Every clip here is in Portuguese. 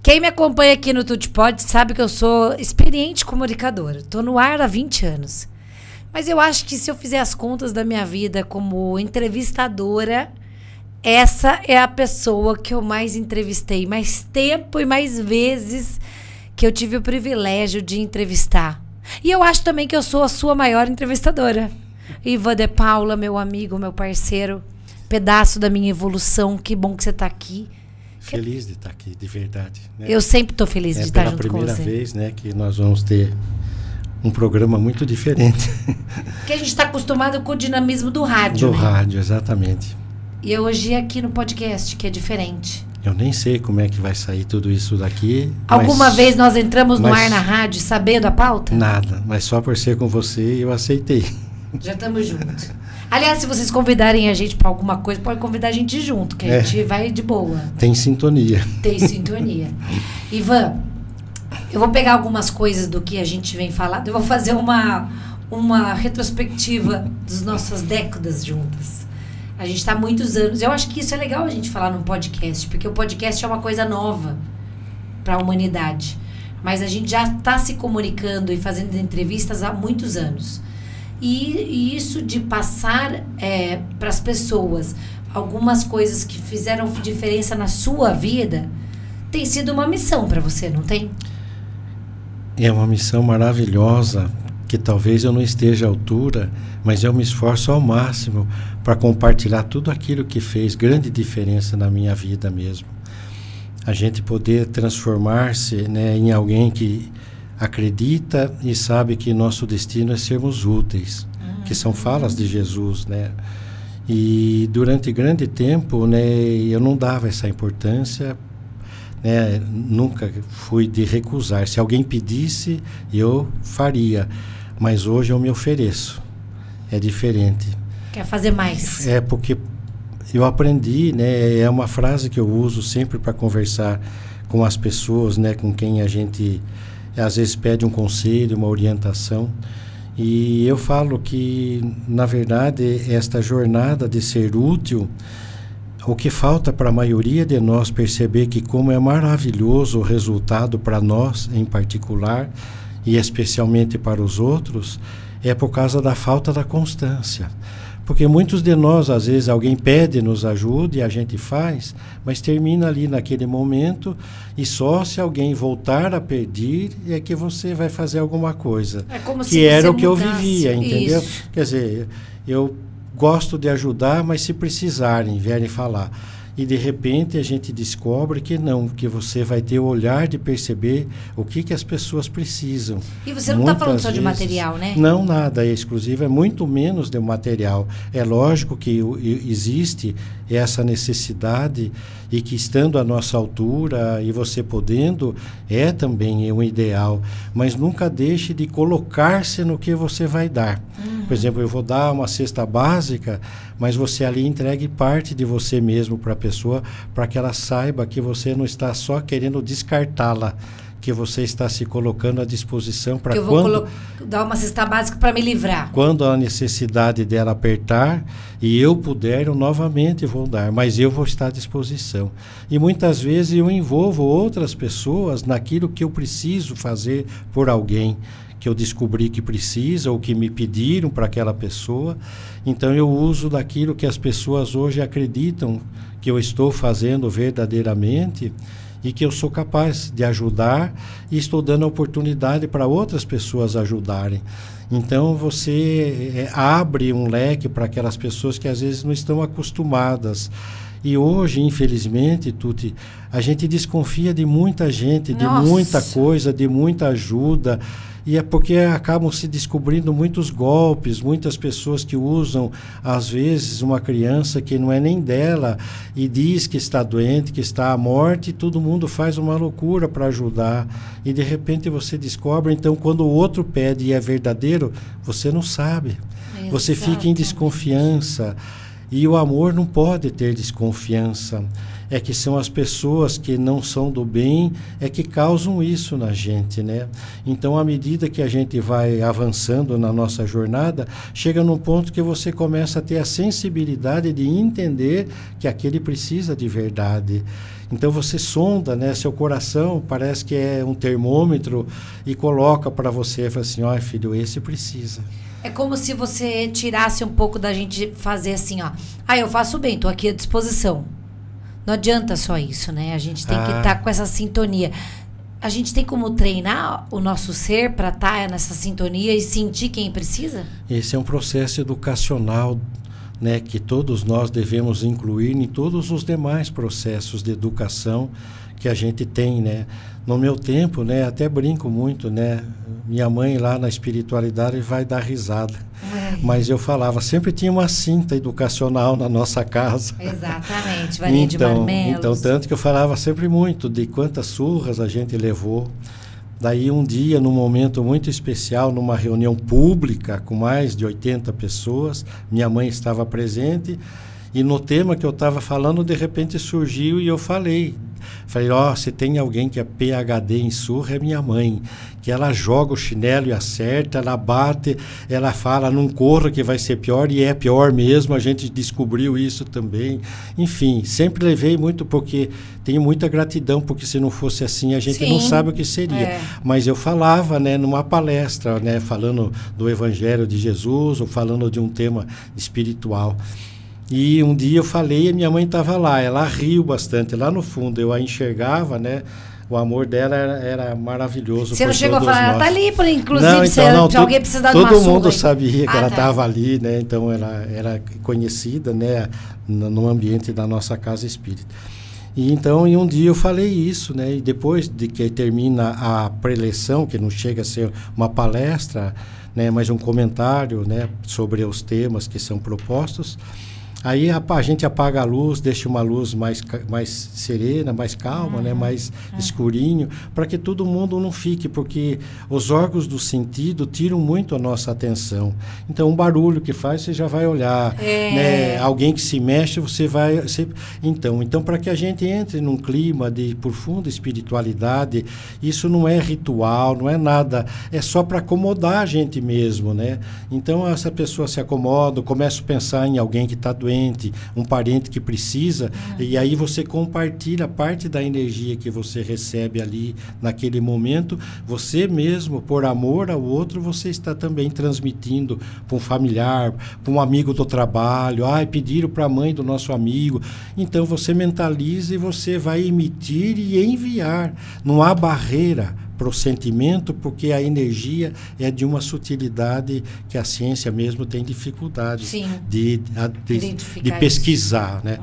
Quem me acompanha aqui no Tutti Pode sabe que eu sou experiente comunicadora. Tô no ar há 20 anos. Mas eu acho que se eu fizer as contas da minha vida como entrevistadora, essa é a pessoa que eu mais entrevistei, mais tempo e mais vezes que eu tive o privilégio de entrevistar. E eu acho também que eu sou a sua maior entrevistadora. Ivan de Paula, meu amigo, meu parceiro, pedaço da minha evolução, que bom que você está aqui. Feliz de estar aqui, de verdade. Né? Eu sempre estou feliz de estar junto com você. É pela primeira vez, né, que nós vamos ter um programa muito diferente. Porque a gente está acostumado com o dinamismo do rádio. Do rádio, exatamente. E hoje aqui no podcast, que é diferente. Eu nem sei como é que vai sair tudo isso daqui. Alguma vez nós entramos no ar na rádio sabendo a pauta? Nada, mas só por ser com você eu aceitei. Já estamos juntos. Aliás, se vocês convidarem a gente para alguma coisa, pode convidar a gente junto, que a gente vai de boa. Tem sintonia. Tem sintonia. Ivan, eu vou pegar algumas coisas do que a gente vem falando. Eu vou fazer uma retrospectiva das nossas décadas juntas. A gente está há muitos anos. Eu acho que isso é legal a gente falar num podcast, porque o podcast é uma coisa nova para a humanidade. Mas a gente já está se comunicando e fazendo entrevistas há muitos anos. E isso de passar para as pessoas algumas coisas que fizeram diferença na sua vida tem sido uma missão para você, não tem? É uma missão maravilhosa, que talvez eu não esteja à altura, mas eu me esforço ao máximo para compartilhar tudo aquilo que fez grande diferença na minha vida mesmo. A gente poder transformar-se, né, em alguém que acredita e sabe que nosso destino é sermos úteis, que são falas de Jesus, né? E durante grande tempo, né, eu não dava essa importância, né? Nunca fui de recusar. Se alguém pedisse, eu faria. Mas hoje eu me ofereço. É diferente. Quer fazer mais? É porque eu aprendi, né? É uma frase que eu uso sempre para conversar com as pessoas, né? Com quem a gente às vezes pede um conselho, uma orientação. E eu falo que, na verdade, esta jornada de ser útil, o que falta para a maioria de nós perceber que como é maravilhoso o resultado para nós em particular, e especialmente para os outros, é por causa da falta da constância. Porque muitos de nós, às vezes, alguém pede, nos ajude, e a gente faz, mas termina ali naquele momento, e só se alguém voltar a pedir é que você vai fazer alguma coisa. É como que se era o que mudasse. eu vivia, entendeu? Isso. Quer dizer, eu gosto de ajudar, mas se precisarem, vierem falar. E de repente a gente descobre que não, que você vai ter o olhar de perceber o que as pessoas precisam. E você não está falando só de material, né? Não, nada, é exclusivo, é muito menos de material. É lógico que existe essa necessidade e que estando à nossa altura e você podendo, é também um ideal. Mas nunca deixe de colocar-se no que você vai dar. Por exemplo, eu vou dar uma cesta básica, mas você ali entregue parte de você mesmo para a pessoa, para que ela saiba que você não está só querendo descartá-la, que você está se colocando à disposição para quando... Eu vou dar uma cesta básica para me livrar. Quando a necessidade dela apertar e eu puder, eu novamente vou dar, mas eu vou estar à disposição. E muitas vezes eu envolvo outras pessoas naquilo que eu preciso fazer por alguém, que eu descobri que precisa ou que me pediram para aquela pessoa. Então eu uso daquilo que as pessoas hoje acreditam que eu estou fazendo verdadeiramente e que eu sou capaz de ajudar e estou dando a oportunidade para outras pessoas ajudarem. Então você abre um leque para aquelas pessoas que às vezes não estão acostumadas. E hoje, infelizmente, Tuti, a gente desconfia de muita gente, de muita coisa, de muita ajuda. E é porque acabam se descobrindo muitos golpes, muitas pessoas que usam, às vezes, uma criança que não é nem dela e diz que está doente, que está à morte, e todo mundo faz uma loucura para ajudar. E, de repente, você descobre. Então, quando o outro pede e é verdadeiro, você não sabe. Você fica em desconfiança. E o amor não pode ter desconfiança. é que são as pessoas que não são do bem, é que causam isso na gente, né? Então, à medida que a gente vai avançando na nossa jornada, chega num ponto que você começa a ter a sensibilidade de entender que aquele precisa de verdade. Então você sonda, né? Seu coração parece que é um termômetro e coloca para você, fala assim, ó, filho, esse precisa. É como se você tirasse um pouco da gente fazer assim, ó. Eu faço bem, tô aqui à disposição. Não adianta só isso, né? A gente tem que estar com essa sintonia. A gente tem como treinar o nosso ser para estar nessa sintonia e sentir quem precisa? Esse é um processo educacional, né, que todos nós devemos incluir em todos os demais processos de educação que a gente tem, né? No meu tempo, né, até brinco muito, né? Minha mãe lá na espiritualidade vai dar risada. Mas eu falava, sempre tinha uma cinta educacional na nossa casa. Exatamente, varinha de marmelos. Então, tanto que eu falava sempre muito de quantas surras a gente levou. Daí um dia, num momento muito especial, numa reunião pública com mais de 80 pessoas, minha mãe estava presente e no tema que eu estava falando, de repente surgiu e eu falei, se tem alguém que é PhD em surra, é minha mãe, que ela joga o chinelo e acerta, ela bate, ela fala, não corra que vai ser pior, e é pior mesmo, a gente descobriu isso também. Enfim, sempre levei muito, porque tenho muita gratidão, porque se não fosse assim, a gente não sabe o que seria. Mas eu falava, né, numa palestra, né, falando do Evangelho de Jesus, ou falando de um tema espiritual. E um dia eu falei e minha mãe estava lá, ela riu bastante, lá no fundo eu a enxergava, né? O amor dela era maravilhoso. Você não chegou a falar, ela tá ali, inclusive, não, então, se alguém precisar de uma todo surra. mundo sabia que ela estava ali, né? Então ela era conhecida, né, no ambiente da nossa casa espírita. E então, um dia eu falei isso, né? E depois de que termina a preleção, que não chega a ser uma palestra, né, mas um comentário, né, sobre os temas que são propostos, aí a gente apaga a luz, deixa uma luz mais serena, mais calma, né, mais escurinho, para que todo mundo não fique, porque os órgãos do sentido tiram muito a nossa atenção. Então, um barulho que faz, você já vai olhar, né, alguém que se mexe, você vai... Então, para que a gente entre num clima de profunda espiritualidade, isso não é ritual, não é nada, é só para acomodar a gente mesmo, né? Então, essa pessoa se acomoda, começa a pensar em alguém que está doente, um parente que precisa, e aí você compartilha parte da energia que você recebe ali naquele momento, você mesmo, por amor ao outro, você está também transmitindo para um familiar, para um amigo do trabalho, pediram para a mãe do nosso amigo, então você mentaliza e você vai emitir e enviar, não há barreira para o sentimento, porque a energia é de uma sutilidade que a ciência mesmo tem dificuldade de pesquisar, né?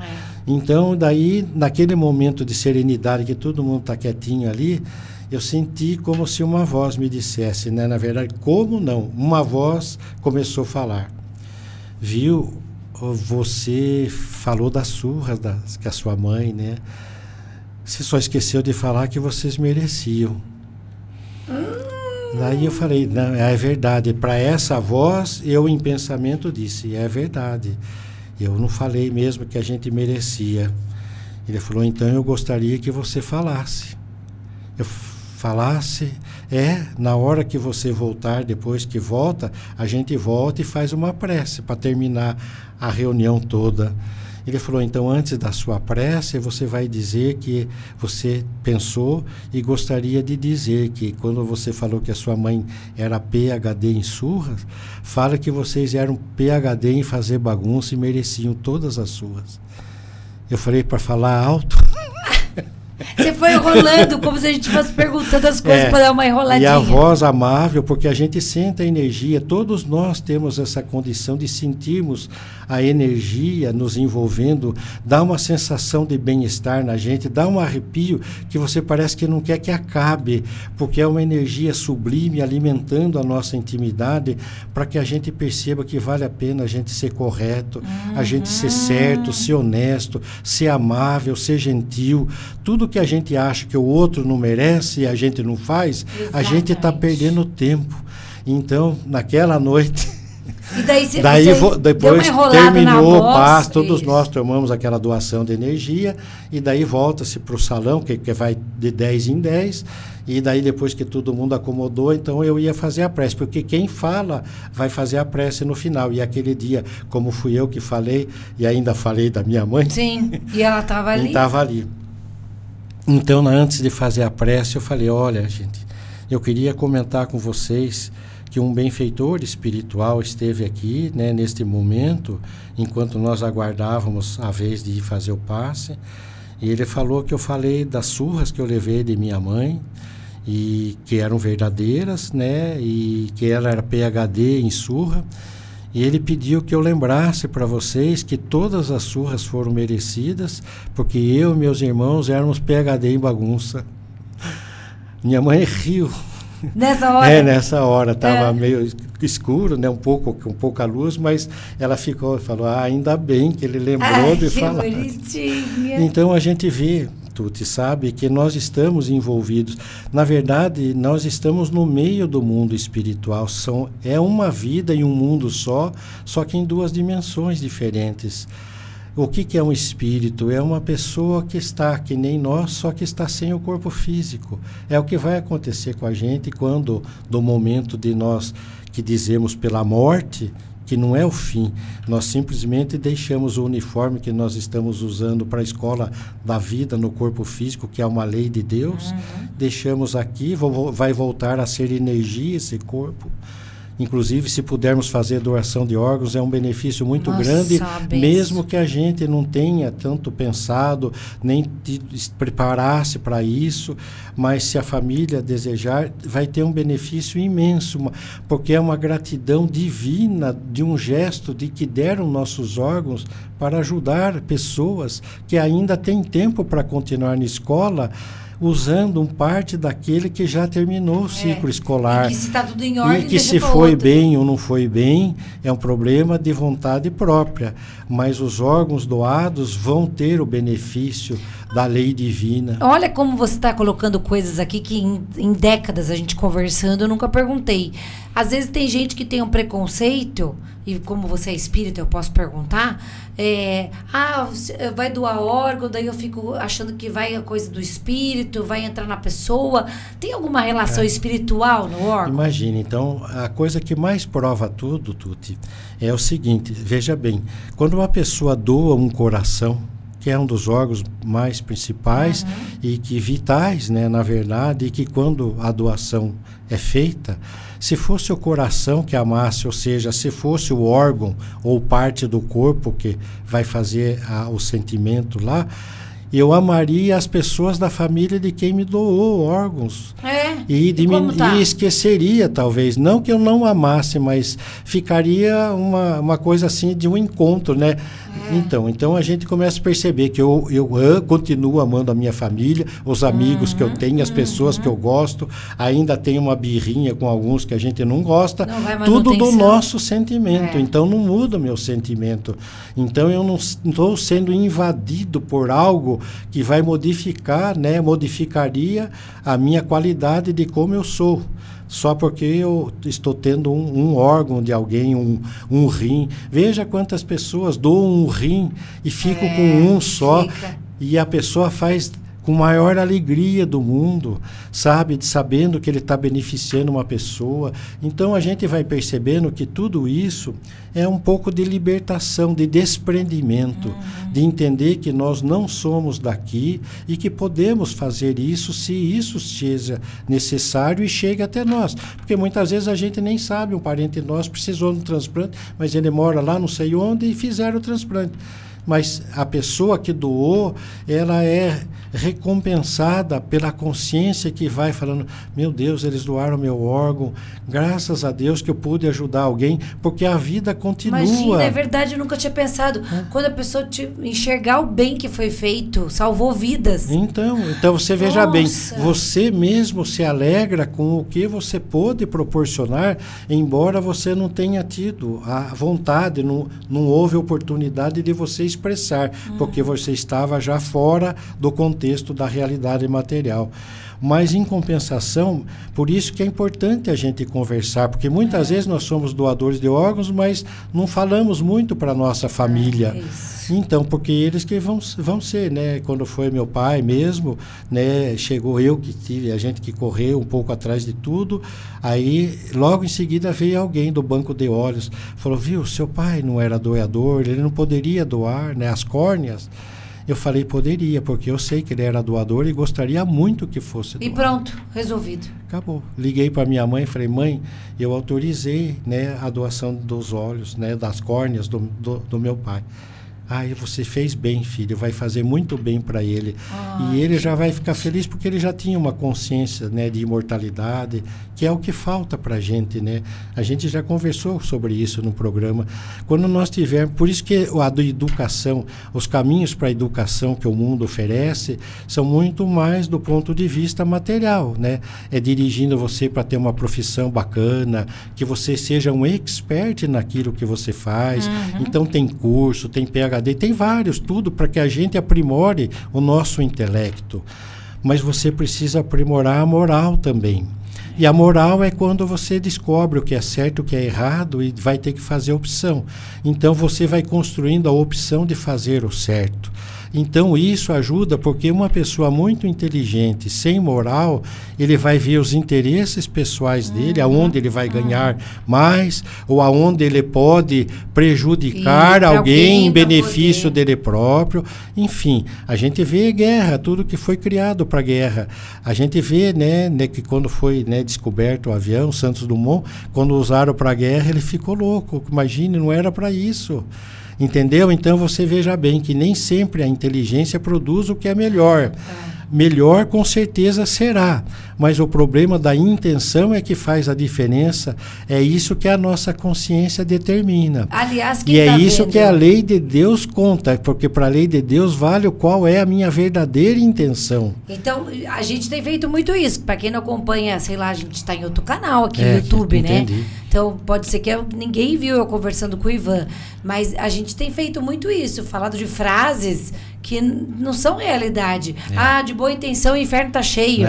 Então, daí, naquele momento de serenidade que todo mundo está quietinho ali, eu senti como se uma voz me dissesse, né? Na verdade, como não? Uma voz começou a falar. Viu? Você falou das surras que a sua mãe, né? Você só esqueceu de falar que vocês mereciam. Daí eu falei, não, é verdade, para essa voz eu em pensamento disse, é verdade, eu não falei mesmo que a gente merecia. Ele falou, então eu gostaria que você falasse. Eu falasse, na hora que você voltar, depois que volta, a gente volta e faz uma prece para terminar a reunião toda. Ele falou, então, antes da sua prece, você vai dizer que você pensou e gostaria de dizer que, quando você falou que a sua mãe era PhD em surras, fala que vocês eram PhD em fazer bagunça e mereciam todas as surras. Eu falei para falar alto. Você foi enrolando, como se a gente fosse perguntando as coisas para dar uma enroladinha. E a voz amável, porque a gente sente a energia, todos nós temos essa condição de sentirmos a energia nos envolvendo, dá uma sensação de bem-estar na gente, dá um arrepio que você parece que não quer que acabe, porque é uma energia sublime alimentando a nossa intimidade, para que a gente perceba que vale a pena a gente ser correto, a gente ser certo, ser honesto, ser amável, ser gentil. Tudo que a gente acha que o outro não merece e a gente não faz, a gente está perdendo tempo. Então, naquela noite, E daí você depois deu uma terminou o passe, voz, todos nós tomamos aquela doação de energia, e daí volta-se para o salão, que vai de 10 em 10, e daí depois que todo mundo acomodou, então eu ia fazer a prece, porque quem fala vai fazer a prece no final. E aquele dia, como fui eu que falei, e ainda falei da minha mãe... Sim, e ela estava ali? Estava ali. Então, antes de fazer a prece, eu falei, olha, gente, eu queria comentar com vocês que um benfeitor espiritual esteve aqui, né, neste momento, enquanto nós aguardávamos a vez de ir fazer o passe, e ele falou que eu falei das surras que eu levei de minha mãe, e que eram verdadeiras, né, e que ela era PhD em surra, e ele pediu que eu lembrasse para vocês que todas as surras foram merecidas, porque eu e meus irmãos éramos PhD em bagunça. Minha mãe riu. Nessa hora? Nessa hora. Estava meio escuro, né? Com pouca luz, mas ela falou, ainda bem que ele lembrou de falar. Bonitinha. Então a gente vê, Tuti, sabe, que nós estamos envolvidos. Na verdade, nós estamos no meio do mundo espiritual. É uma vida e um mundo só que em duas dimensões diferentes. O que é um espírito? É uma pessoa que está, que nem nós, só que está sem o corpo físico. É o que vai acontecer com a gente quando, do momento de nós que dizemos pela morte, que não é o fim, nós simplesmente deixamos o uniforme que nós estamos usando para a escola da vida no corpo físico, que é uma lei de Deus, deixamos aqui, vai voltar a ser energia esse corpo. Inclusive, se pudermos fazer doação de órgãos, é um benefício muito grande, mesmo que a gente não tenha tanto pensado, nem preparasse para isso, mas se a família desejar, vai ter um benefício imenso, porque é uma gratidão divina de um gesto de que deram nossos órgãos para ajudar pessoas que ainda têm tempo para continuar na escola, usando parte daquele que já terminou o ciclo escolar. E que se está tudo em ordem, e que se foi bem ou não foi bem, é um problema de vontade própria. Mas os órgãos doados vão ter o benefício da lei divina. Olha como você está colocando coisas aqui que em décadas a gente conversando, eu nunca perguntei. Às vezes tem gente que tem um preconceito, e como você é espírita, eu posso perguntar, vai doar órgão, daí eu fico achando que vai a coisa do espírito, vai entrar na pessoa. Tem alguma relação espiritual no órgão? Imagine, então, a coisa que mais prova tudo, Tuti, é o seguinte, veja bem, quando uma pessoa doa um coração, que é um dos órgãos mais principais e que vitais, né, na verdade, e que quando a doação é feita, se fosse o coração que amasse, ou seja, se fosse o órgão ou parte do corpo que vai fazer o sentimento lá, eu amaria as pessoas da família de quem me doou órgãos. E esqueceria, talvez. Não que eu não amasse, mas ficaria uma coisa assim de um encontro, né? Então a gente começa a perceber que eu continuo amando a minha família, os amigos que eu tenho, as pessoas que eu gosto, ainda tenho uma birrinha com alguns que a gente não gosta, tudo do nosso sentimento. Então não muda o meu sentimento. Então eu não estou sendo invadido por algo que vai modificar, né, modificaria a minha qualidade de como eu sou. Só porque eu estou tendo um órgão de alguém, um rim. Veja quantas pessoas doam um rim e ficam com um só. E a pessoa faz com maior alegria do mundo, sabe? Sabendo que ele está beneficiando uma pessoa. Então a gente vai percebendo que tudo isso é um pouco de libertação, de desprendimento, de entender que nós não somos daqui e que podemos fazer isso se isso seja necessário e chegue até nós. Porque muitas vezes a gente nem sabe, um parente nosso precisou de um transplante, mas ele mora lá não sei onde e fizeram o transplante. Mas a pessoa que doou, ela é recompensada pela consciência que vai falando, meu Deus, eles doaram meu órgão, graças a Deus que eu pude ajudar alguém, porque a vida continua. Imagina, é verdade, eu nunca tinha pensado. Quando a pessoa enxergar o bem que foi feito, salvou vidas. Então você veja bem, você mesmo se alegra com o que você pôde proporcionar, embora você não tenha tido a vontade, não houve oportunidade de você expressar, porque você estava já fora do contexto da realidade material. Mas, em compensação, por isso que é importante a gente conversar, porque muitas vezes nós somos doadores de órgãos, mas não falamos muito para a nossa família. Então, porque eles que vão ser, né? Quando foi meu pai mesmo, né? Chegou eu que tive, a gente que correu um pouco atrás de tudo, aí logo em seguida veio alguém do banco de olhos, falou, viu, seu pai não era doador, ele não poderia doar, né? As córneas. Eu falei, poderia, porque eu sei que ele era doador e gostaria muito que fosse doador. E pronto, resolvido. Acabou. Liguei para minha mãe e falei, mãe, eu autorizei, né, a doação dos olhos, né, das córneas do meu pai. Você fez bem, filho, vai fazer muito bem para ele. E ele já vai ficar feliz porque ele já tinha uma consciência, né, de imortalidade, que é o que falta para a gente, né? A gente já conversou sobre isso no programa. Quando nós tivermos, por isso que a educação, os caminhos para a educação que o mundo oferece são muito mais do ponto de vista material, né? É dirigindo você para ter uma profissão bacana, que você seja um expert naquilo que você faz. Então tem curso, tem PhD, tem vários, tudo para que a gente aprimore o nosso intelecto. Mas você precisa aprimorar a moral também. E a moral é quando você descobre o que é certo, o que é errado e vai ter que fazer opção. Então você vai construindo a opção de fazer o certo. Então isso ajuda, porque uma pessoa muito inteligente, sem moral, ele vai ver os interesses pessoais dele, aonde ele vai ganhar mais, ou aonde ele pode prejudicar alguém em benefício dele próprio. Enfim, a gente vê guerra, tudo que foi criado para guerra. A gente vê, né, que quando foi, né, descoberto o avião, Santos Dumont, quando usaram para a guerra, ele ficou louco. Imagine, não era para isso. Entendeu? Então você veja bem que nem sempre a inteligência produz o que é melhor. Melhor com certeza será, mas o problema da intenção é que faz a diferença, é isso que a nossa consciência determina. Aliás, e é isso que a lei de Deus conta, porque para a lei de Deus vale qual é a minha verdadeira intenção. Então, a gente tem feito muito isso, para quem não acompanha, sei lá, a gente está em outro canal aqui no YouTube, né? Então, pode ser que ninguém viu eu conversando com o Ivan, mas a gente tem feito muito isso, falado de frases que não são realidade. De boa intenção o inferno está cheio.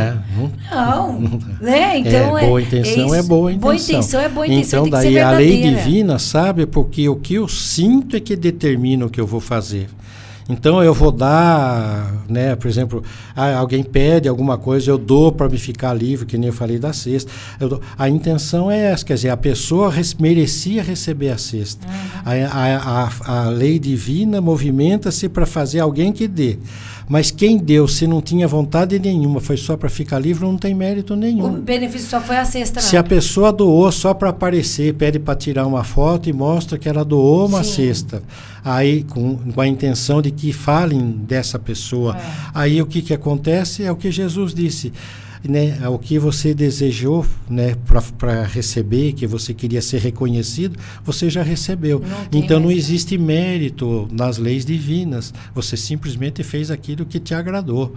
Não, né? Então boa intenção é boa intenção. Boa intenção é boa intenção, então, tem que ser daí a lei verdadeira. divina, sabe? Porque o que eu sinto é que determina o que eu vou fazer. Então eu vou dar, né, por exemplo, alguém pede alguma coisa, eu dou para me ficar livre, que nem eu falei da cesta. A intenção é essa, quer dizer, a pessoa merecia receber a cesta. A lei divina movimenta-se para fazer alguém que dê. Mas quem deu, se não tinha vontade nenhuma, foi só para ficar livre, não tem mérito nenhum. O benefício só foi a cesta, Se a pessoa doou só para aparecer, pede para tirar uma foto e mostra que ela doou uma cesta, aí com a intenção de que falem dessa pessoa, aí o que acontece é o que Jesus disse, né, o que você desejou, né, para receber, que você queria ser reconhecido, você já recebeu. Então não existe mérito nas leis divinas, você simplesmente fez aquilo que te agradou.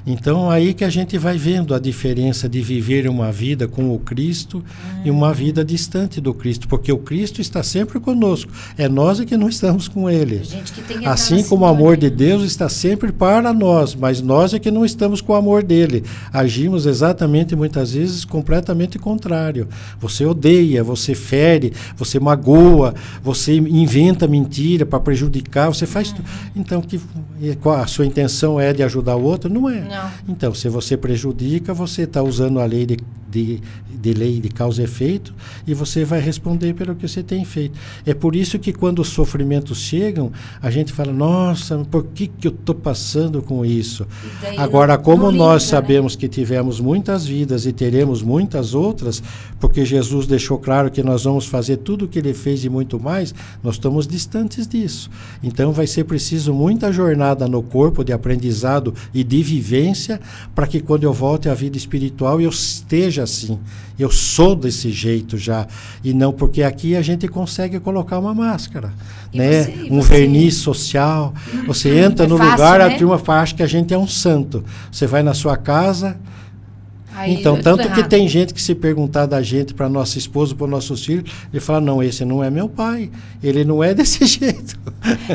Então aí que a gente vai vendo a diferença de viver uma vida com o Cristo e uma vida distante do Cristo, porque o Cristo está sempre conosco, é nós que não estamos com Ele. Assim como o amor de Deus está sempre para nós, mas nós é que não estamos com o amor dele. Agimos exatamente, muitas vezes, completamente contrário. Você odeia, você fere, você magoa, você inventa mentira para prejudicar, você faz tudo. Então, a sua intenção é de ajudar o outro? Não é. Não. Então, se você prejudica, você está usando a lei de lei de causa e efeito, e você vai responder pelo que você tem feito. É por isso que quando os sofrimentos chegam, a gente fala, nossa, por que eu estou passando com isso? Agora, como nós sabemos que tivemos muitas vidas e teremos muitas outras, porque Jesus deixou claro que nós vamos fazer tudo o que ele fez e muito mais, nós estamos distantes disso. Então vai ser preciso muita jornada no corpo de aprendizado e de vivência, para que quando eu volte à vida espiritual eu esteja assim, eu sou desse jeito já, e não porque aqui a gente consegue colocar uma máscara, né? Um verniz social, você entra no lugar, né? A turma acha que a gente é um santo, você vai na sua casa, Aí Então, é tanto tudo que errado. tem gente que se perguntar da gente para nossa esposa, para nossos filhos, ele fala, não, esse não é meu pai, ele não é desse jeito.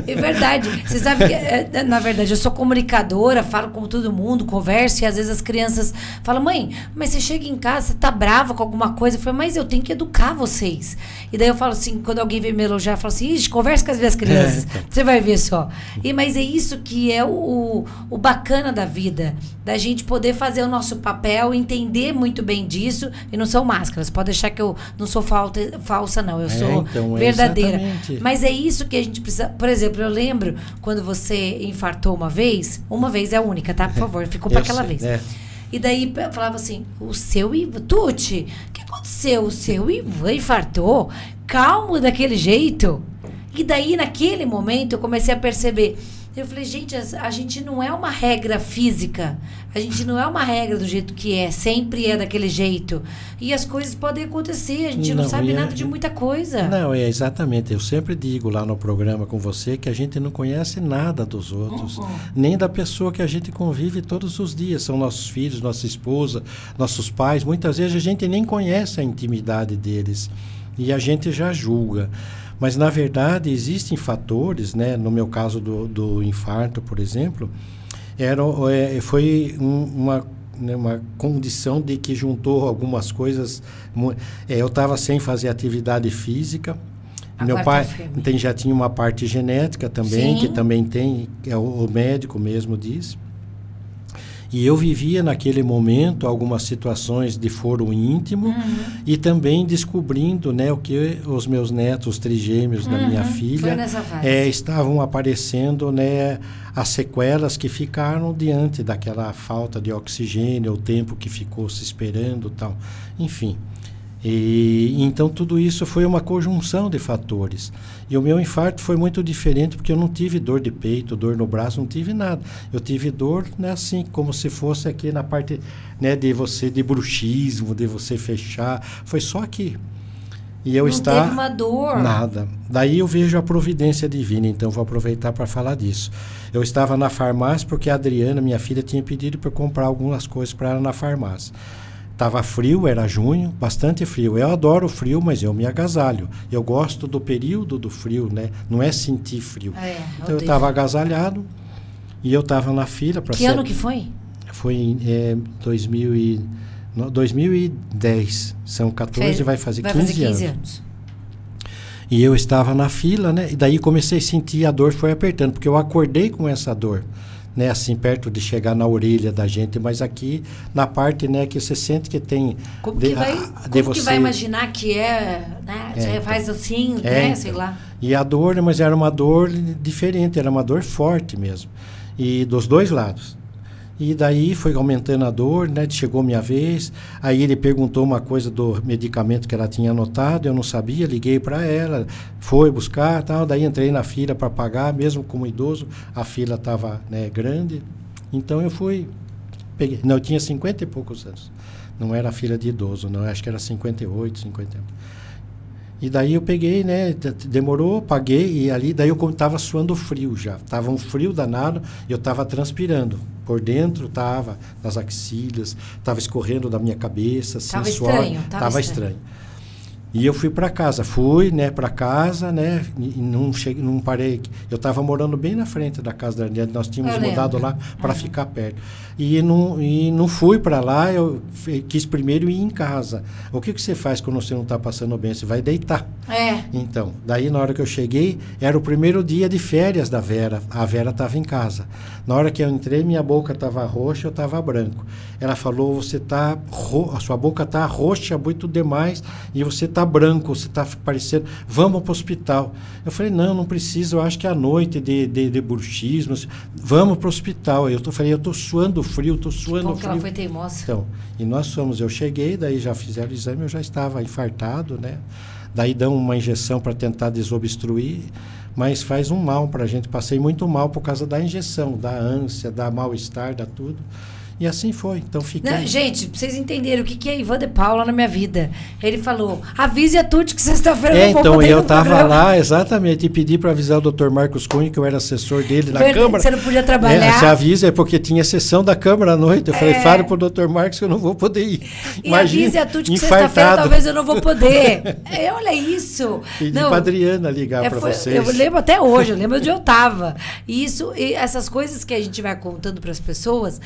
É verdade. Você sabe que, na verdade, eu sou comunicadora, falo com todo mundo, converso, e às vezes as crianças falam, mãe, mas você chega em casa, você tá brava com alguma coisa. Eu falo, mas eu tenho que educar vocês. E daí eu falo assim, quando alguém vem me elogiar, eu falo assim, ixi, conversa com as minhas crianças. Então. Você vai ver só. Mas é isso que é o bacana da vida, da gente poder fazer o nosso papel, entender muito bem disso, e não são máscaras. Pode deixar que eu não sou falsa, não. Eu sou então, verdadeira. exatamente. Mas é isso que a gente precisa. Por exemplo, eu lembro quando você infartou uma vez é a única, tá? Por favor, ficou para aquela vez. E daí eu falava assim, o seu Ivan, Tuti, o que aconteceu? O seu Ivan infartou? Calmo daquele jeito? E daí, naquele momento, eu comecei a perceber. Eu falei, gente, a gente não é uma regra física. A gente não é uma regra do jeito que é. Sempre é daquele jeito. E as coisas podem acontecer. A gente não sabe nada de muita coisa. Não, é exatamente. Eu sempre digo lá no programa com você que a gente não conhece nada dos outros. Nem da pessoa que a gente convive todos os dias. São nossos filhos, nossa esposa, nossos pais. Muitas vezes a gente nem conhece a intimidade deles. E a gente já julga. Mas, na verdade, existem fatores, né? No meu caso do infarto, por exemplo, foi uma condição de que juntou algumas coisas. Eu estava sem fazer atividade física. Meu pai já tinha uma parte genética também, que também tem, o médico mesmo diz. E eu vivia naquele momento algumas situações de foro íntimo e também descobrindo, né, o que os meus netos, os trigêmeos da minha filha, estavam aparecendo, né, as sequelas que ficaram diante daquela falta de oxigênio, o tempo que ficou se esperando, tal, enfim. Então tudo isso foi uma conjunção de fatores. E o meu infarto foi muito diferente porque eu não tive dor de peito, dor no braço, não tive nada. Eu tive dor, né, assim, como se fosse aqui na parte, né, de bruxismo, de você fechar. Foi só aqui. E eu não teve uma dor? Nada. Daí eu vejo a providência divina, então vou aproveitar para falar disso. Eu estava na farmácia porque a Adriana, minha filha, tinha pedido para eu comprar algumas coisas para ela na farmácia. Estava frio, era junho, bastante frio. Eu adoro o frio, mas eu me agasalho. Eu gosto do período do frio, né? Não é sentir frio. Então eu estava agasalhado e eu estava na fila para... Que ano que foi? Foi em 2010. São 14, vai fazer 15 anos. E eu estava na fila, né? E daí comecei a sentir, a dor foi apertando, porque eu acordei com essa dor. Né, assim, perto de chegar na orelha da gente, mas aqui na parte, né, que você sente que tem... Como que vai imaginar que né? Você faz assim, né, então, sei lá. E a dor, mas era uma dor diferente, era uma dor forte mesmo. E dos dois lados. E daí foi aumentando a dor, né? Chegou minha vez. Aí ele perguntou uma coisa do medicamento que ela tinha anotado, eu não sabia, liguei para ela, foi buscar, tal. Daí entrei na fila para pagar, mesmo como idoso, a fila estava, né, grande. Então eu fui, peguei. Não, eu tinha 50 e poucos anos. Não era fila de idoso, não, acho que era 58, 50. E daí eu peguei, né, demorou, paguei, e ali, daí eu estava suando frio já. Tava um frio danado e eu estava transpirando. Por dentro estava, nas axilas, estava escorrendo da minha cabeça. Estava estranho. Estava estranho. E eu fui para casa, para casa, né, e não parei. Eu estava morando bem na frente da casa da Daniela, nós tínhamos mudado lá para ficar perto. E não fui para lá, eu quis primeiro ir em casa. O que você faz quando você não está passando bem? Você vai deitar. Então, daí na hora que eu cheguei, era o primeiro dia de férias da Vera. A Vera estava em casa. Na hora que eu entrei, minha boca estava roxa, eu estava branco. Ela falou, a sua boca está roxa muito demais e você está branco, você está parecendo, vamos para o hospital. Eu falei, não precisa, eu acho que é a noite de bruxismo, vamos para o hospital. Eu estou suando frio, estou suando frio. Que ela foi teimosa. Então, e nós fomos, eu cheguei, daí já fizeram o exame, eu já estava infartado, né? Daí dão uma injeção para tentar desobstruir, mas faz um mal para a gente. Passei muito mal por causa da injeção, da ânsia, da mal-estar, da tudo. E assim foi. Então fiquei... Não, gente, pra vocês entenderem o que é Ivan de Paula na minha vida. Ele falou, avise a Tuti que sexta-feira eu vou então, poder ir eu no estava programa. lá, exatamente, e pedi para avisar o Dr. Marcos Cunha, que eu era assessor dele na Câmara. Você não podia trabalhar. Você avisa, porque tinha sessão da Câmara à noite. Eu falei, fale pro Dr. Marcos que eu não vou poder ir. E avise a Tuti que sexta-feira talvez eu não vou poder. Olha isso. Pedi para Adriana ligar para vocês. Eu lembro até hoje, eu lembro onde eu estava. E essas coisas que a gente vai contando para as pessoas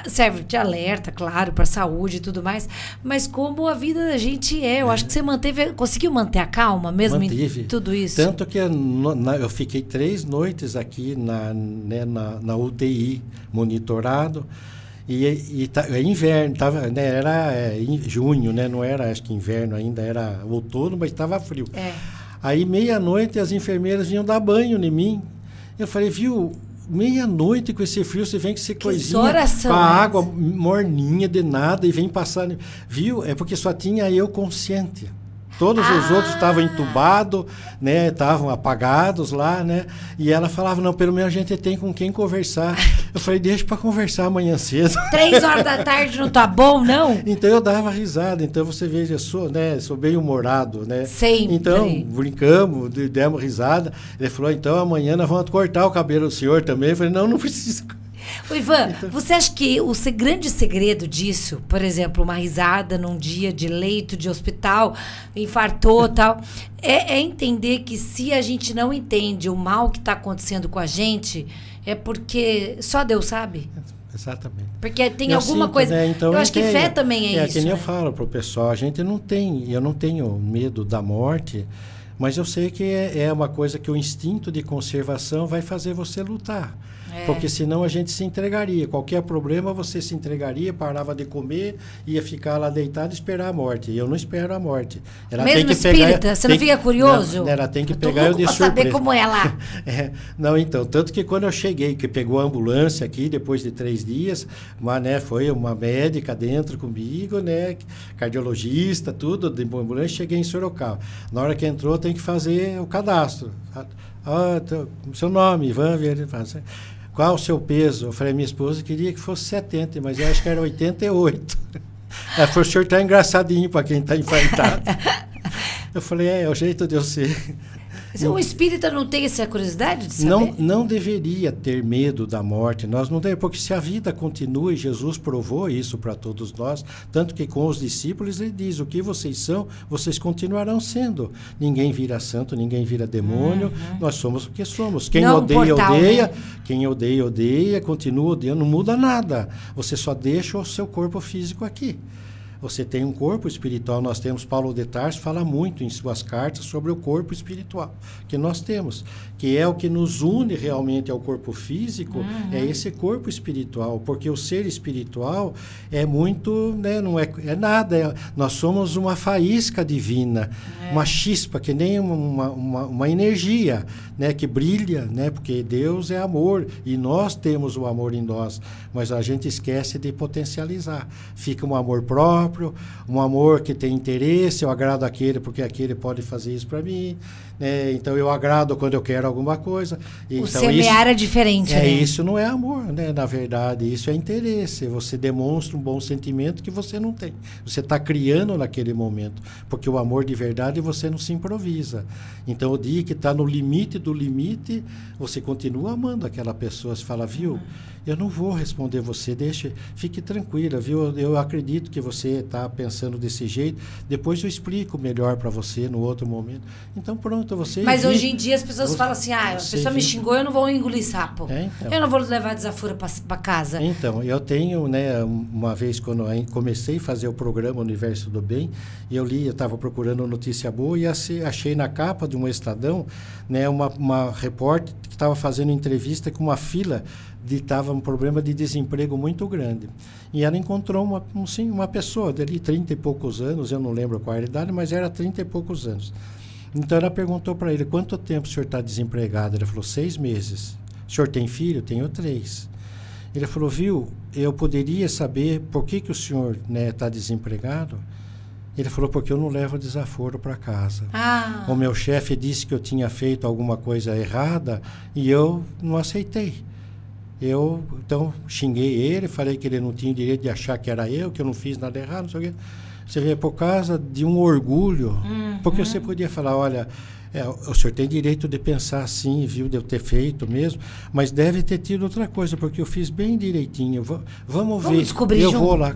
serve de alerta, claro, para a saúde e tudo mais, mas como a vida da gente eu acho que você conseguiu manter a calma mesmo em tudo isso? Tanto que eu fiquei 3 noites aqui na UTI, monitorado, é inverno, era junho, não era, acho que inverno ainda, era outono, mas estava frio. Aí, meia-noite, as enfermeiras vinham dar banho em mim. Eu falei, viu, meia-noite com esse frio, você vem com essa coisinha, com a água morninha de nada e vem passar. Viu? É porque só tinha eu consciente. Todos os outros estavam entubados, estavam apagados lá, e ela falava, não, pelo menos a gente tem com quem conversar. Eu falei, deixa para conversar amanhã cedo. 3 horas da tarde não tá bom, não? Então eu dava risada, então você veja, eu sou bem humorado, Sempre. Então, brincamos, demos risada. Ele falou, então amanhã nós vamos cortar o cabelo do senhor também. Eu falei, não precisa. Ô, Ivan, você acha que o grande segredo disso, por exemplo, uma risada num dia de leito de hospital, infartou e tal, é entender que se a gente não entende o mal que está acontecendo com a gente, é porque só Deus sabe? Exatamente. Porque tem alguma coisa... Então, eu acho que fé também é isso. Que nem eu falo pro pessoal, eu não tenho medo da morte, mas eu sei que é uma coisa que o instinto de conservação vai fazer você lutar. Porque senão a gente se entregaria. Qualquer problema você se entregaria, parava de comer, ia ficar lá deitado e esperar a morte. E eu não espero a morte. Ela mesmo tem que espírita, pegar, você não fica curioso? Não, ela tem que pegar eu de surpresa. Saber como é lá. Não, então, tanto que quando eu cheguei, que pegou a ambulância aqui, depois de 3 dias, foi uma médica dentro comigo, cardiologista, tudo, de ambulância, cheguei em Sorocaba. Na hora que entrou, tem que fazer o cadastro. Seu nome, Ivan Vieira. Qual o seu peso? Eu falei, minha esposa queria que fosse 70, mas eu acho que era 88. Ela falou, o senhor está engraçadinho para quem está infartado. Eu falei, é o jeito de eu ser. O espírita não tem essa curiosidade de saber? Não deveria ter medo da morte. Nós não devemos, porque se a vida continua, e Jesus provou isso para todos nós, tanto que com os discípulos ele diz, o que vocês são, vocês continuarão sendo. Ninguém vira santo, ninguém vira demônio, nós somos o que somos. Quem odeia, odeia. Quem odeia, odeia, continua odiando, não muda nada. Você só deixa o seu corpo físico aqui. Você tem um corpo espiritual, nós temos, Paulo de Tarso fala muito em suas cartas sobre o corpo espiritual que nós temos, que é o que nos une realmente ao corpo físico, é esse corpo espiritual, porque o ser espiritual é muito, não é nada, nós somos uma faísca divina, uma chispa, que nem uma energia, que brilha, porque Deus é amor, e nós temos o amor em nós, mas a gente esquece de potencializar, fica um amor próprio, um amor que tem interesse, eu agrado aquele porque aquele pode fazer isso para mim, então eu agrado quando eu quero alguma coisa. Então, semear é diferente, Isso não é amor, na verdade, isso é interesse, você demonstra um bom sentimento que você não tem, você está criando naquele momento, porque o amor de verdade você não se improvisa, então o dia que está no limite do limite, você continua amando aquela pessoa, você fala, viu, eu não vou responder você, fique tranquila, viu, eu acredito que você está pensando desse jeito, depois eu explico melhor para você no outro momento, então pronto, você... Mas hoje em dia as pessoas falam assim, a pessoa me xingou, eu não vou engolir sapo, então. Eu não vou levar desaforo para casa. Então, eu tenho, uma vez quando eu comecei a fazer o programa Universo do Bem, eu estava procurando notícia boa e achei na capa de um Estadão, uma repórter que estava fazendo entrevista com uma fila estava um problema de desemprego muito grande. E ela encontrou uma pessoa de 30 e poucos anos, eu não lembro qual era a idade, mas era 30 e poucos anos. Então ela perguntou para ele, quanto tempo o senhor está desempregado? Ele falou, 6 meses. O senhor tem filho? Tenho 3. Ele falou, viu, eu poderia saber por que o senhor está desempregado? Ele falou, porque eu não levo desaforo para casa. O meu chefe disse que eu tinha feito alguma coisa errada e eu não aceitei. Eu, então, xinguei ele, falei que ele não tinha direito de achar que era eu, que eu não fiz nada errado, não sei o quê. Você vê, por causa de um orgulho, porque você podia falar, olha, o senhor tem direito de pensar assim, viu, de eu ter feito mesmo, mas deve ter tido outra coisa, porque eu fiz bem direitinho. Vamos ver, descobrir eu junto. vou lá,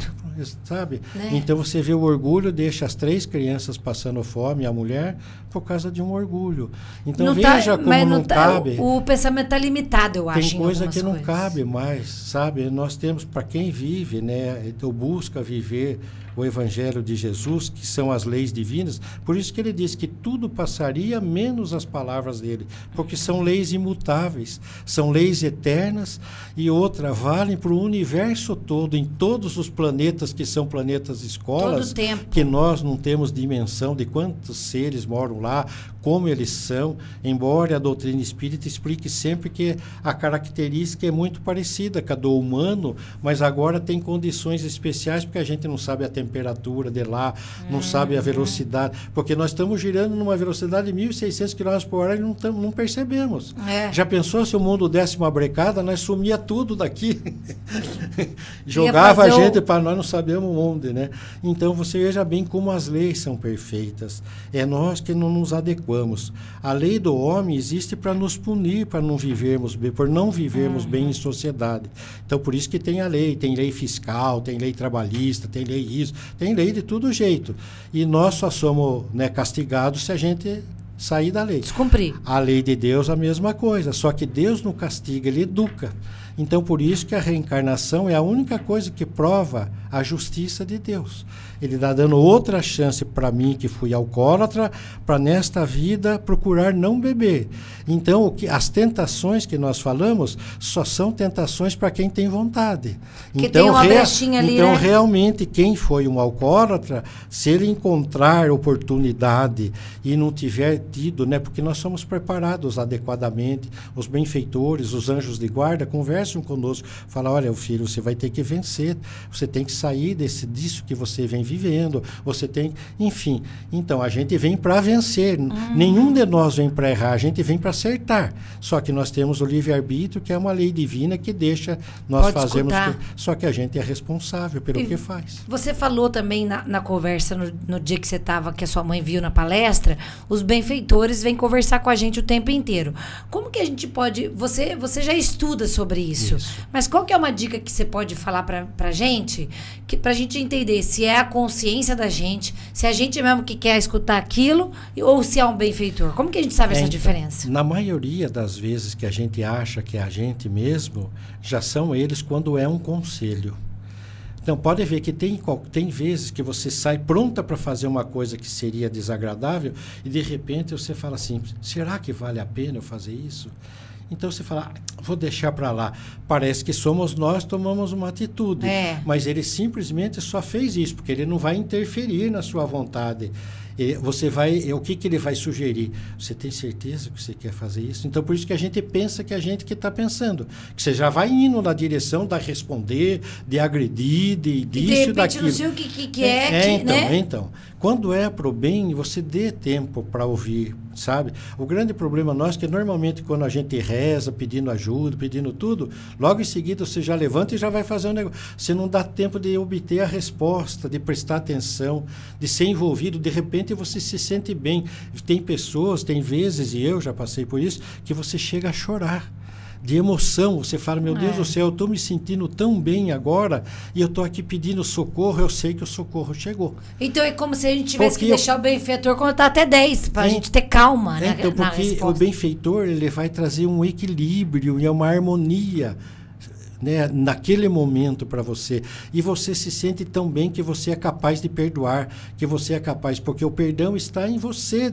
sabe? Né? Então você vê o orgulho, deixa as 3 crianças passando fome, a mulher, por causa de um orgulho. Então Não veja como mas não cabe. O pensamento está limitado, eu acho. Tem coisa que não cabe mais, sabe? Nós temos, para quem vive, né, então busca viver o Evangelho de Jesus, que são as leis divinas, por isso que ele diz que tudo passaria menos as palavras dele, porque são leis imutáveis, são leis eternas, e outra, valem para o universo todo, em todos os planetas que são planetas escolas, que nós não temos dimensão de quantos seres moram lá, como eles são, embora a doutrina espírita explique sempre que a característica é muito parecida com a do humano, mas agora tem condições especiais, porque a gente não sabe a temperatura de lá, não sabe a velocidade, porque nós estamos girando numa velocidade de 1.600 km por hora e não percebemos. Já pensou se o mundo desse uma brecada, nós sumia tudo daqui. Jogava a gente para nós não sabemos onde, né? Então você veja bem como as leis são perfeitas. É nós que não nos adequamos. A lei do homem existe para nos punir, para não vivermos bem, por não vivermos bem em sociedade. Então, por isso que tem a lei. Tem lei fiscal, tem lei trabalhista, tem lei isso, tem lei de todo jeito. E nós só somos, né, castigados se a gente sair da lei. Descumprir. A lei de Deus a mesma coisa, só que Deus não castiga, Ele educa. Então, por isso que a reencarnação é a única coisa que prova a justiça de Deus. Ele está dando outra chance para mim, que fui alcoólatra, para nesta vida procurar não beber. Então, as tentações que nós falamos só são tentações para quem tem vontade. Que então, tem uma brechinha ali, então né? Realmente, quem foi um alcoólatra, se ele encontrar oportunidade e não tiver tido, né, porque nós somos preparados adequadamente, os benfeitores, os anjos de guarda, conversam conosco, falam, olha, filho, você vai ter que vencer, você tem que sair disso que você vem vivendo, você tem, enfim. Então, a gente vem para vencer. Nenhum de nós vem para errar, a gente vem para acertar. Só que nós temos o livre-arbítrio, que é uma lei divina que deixa nós fazermos. Só que a gente é responsável pelo que faz. Você falou também na conversa, no dia que você estava, que a sua mãe viu na palestra, os benfeitores vêm conversar com a gente o tempo inteiro. Como que a gente pode... Você já estuda sobre isso, mas qual que é uma dica que você pode falar pra gente, pra gente entender se é a consciência da gente, se a gente mesmo que quer escutar aquilo, ou se é um benfeitor? Como que a gente sabe essa diferença? Na maioria das vezes que a gente acha que é a gente mesmo, já são eles quando é um conselho. Então, pode ver que tem vezes que você sai pronta para fazer uma coisa que seria desagradável e, de repente, você fala assim, será que vale a pena eu fazer isso? Então você fala, vou deixar para lá. Parece que somos nós, tomamos uma atitude. Mas ele simplesmente só fez isso, porque ele não vai interferir na sua vontade. Você vai, o que ele vai sugerir? Você tem certeza que você quer fazer isso? Então, por isso que a gente pensa que a gente que está pensando. Que você já vai indo na direção de responder, de agredir, disso e daquilo. Não sei o que é, né? Então, quando é para o bem, você dê tempo para ouvir, sabe? O grande problema nosso é que normalmente quando a gente reza, pedindo ajuda, pedindo tudo, logo em seguida você já levanta e já vai fazer um negócio. Você não dá tempo de obter a resposta, de prestar atenção, de ser envolvido. De repente você se sente bem. Tem pessoas, tem vezes, e eu já passei por isso, que você chega a chorar. De emoção, você fala, meu Deus do céu, eu estou me sentindo tão bem agora e eu estou aqui pedindo socorro, eu sei que o socorro chegou. Então é como se a gente tivesse que deixar o benfeitor contar até 10, para a gente ter calma, né? Então, porque o benfeitor, ele vai trazer um equilíbrio e uma harmonia, né, naquele momento para você. E você se sente tão bem que você é capaz de perdoar, que você é capaz, porque o perdão está em você.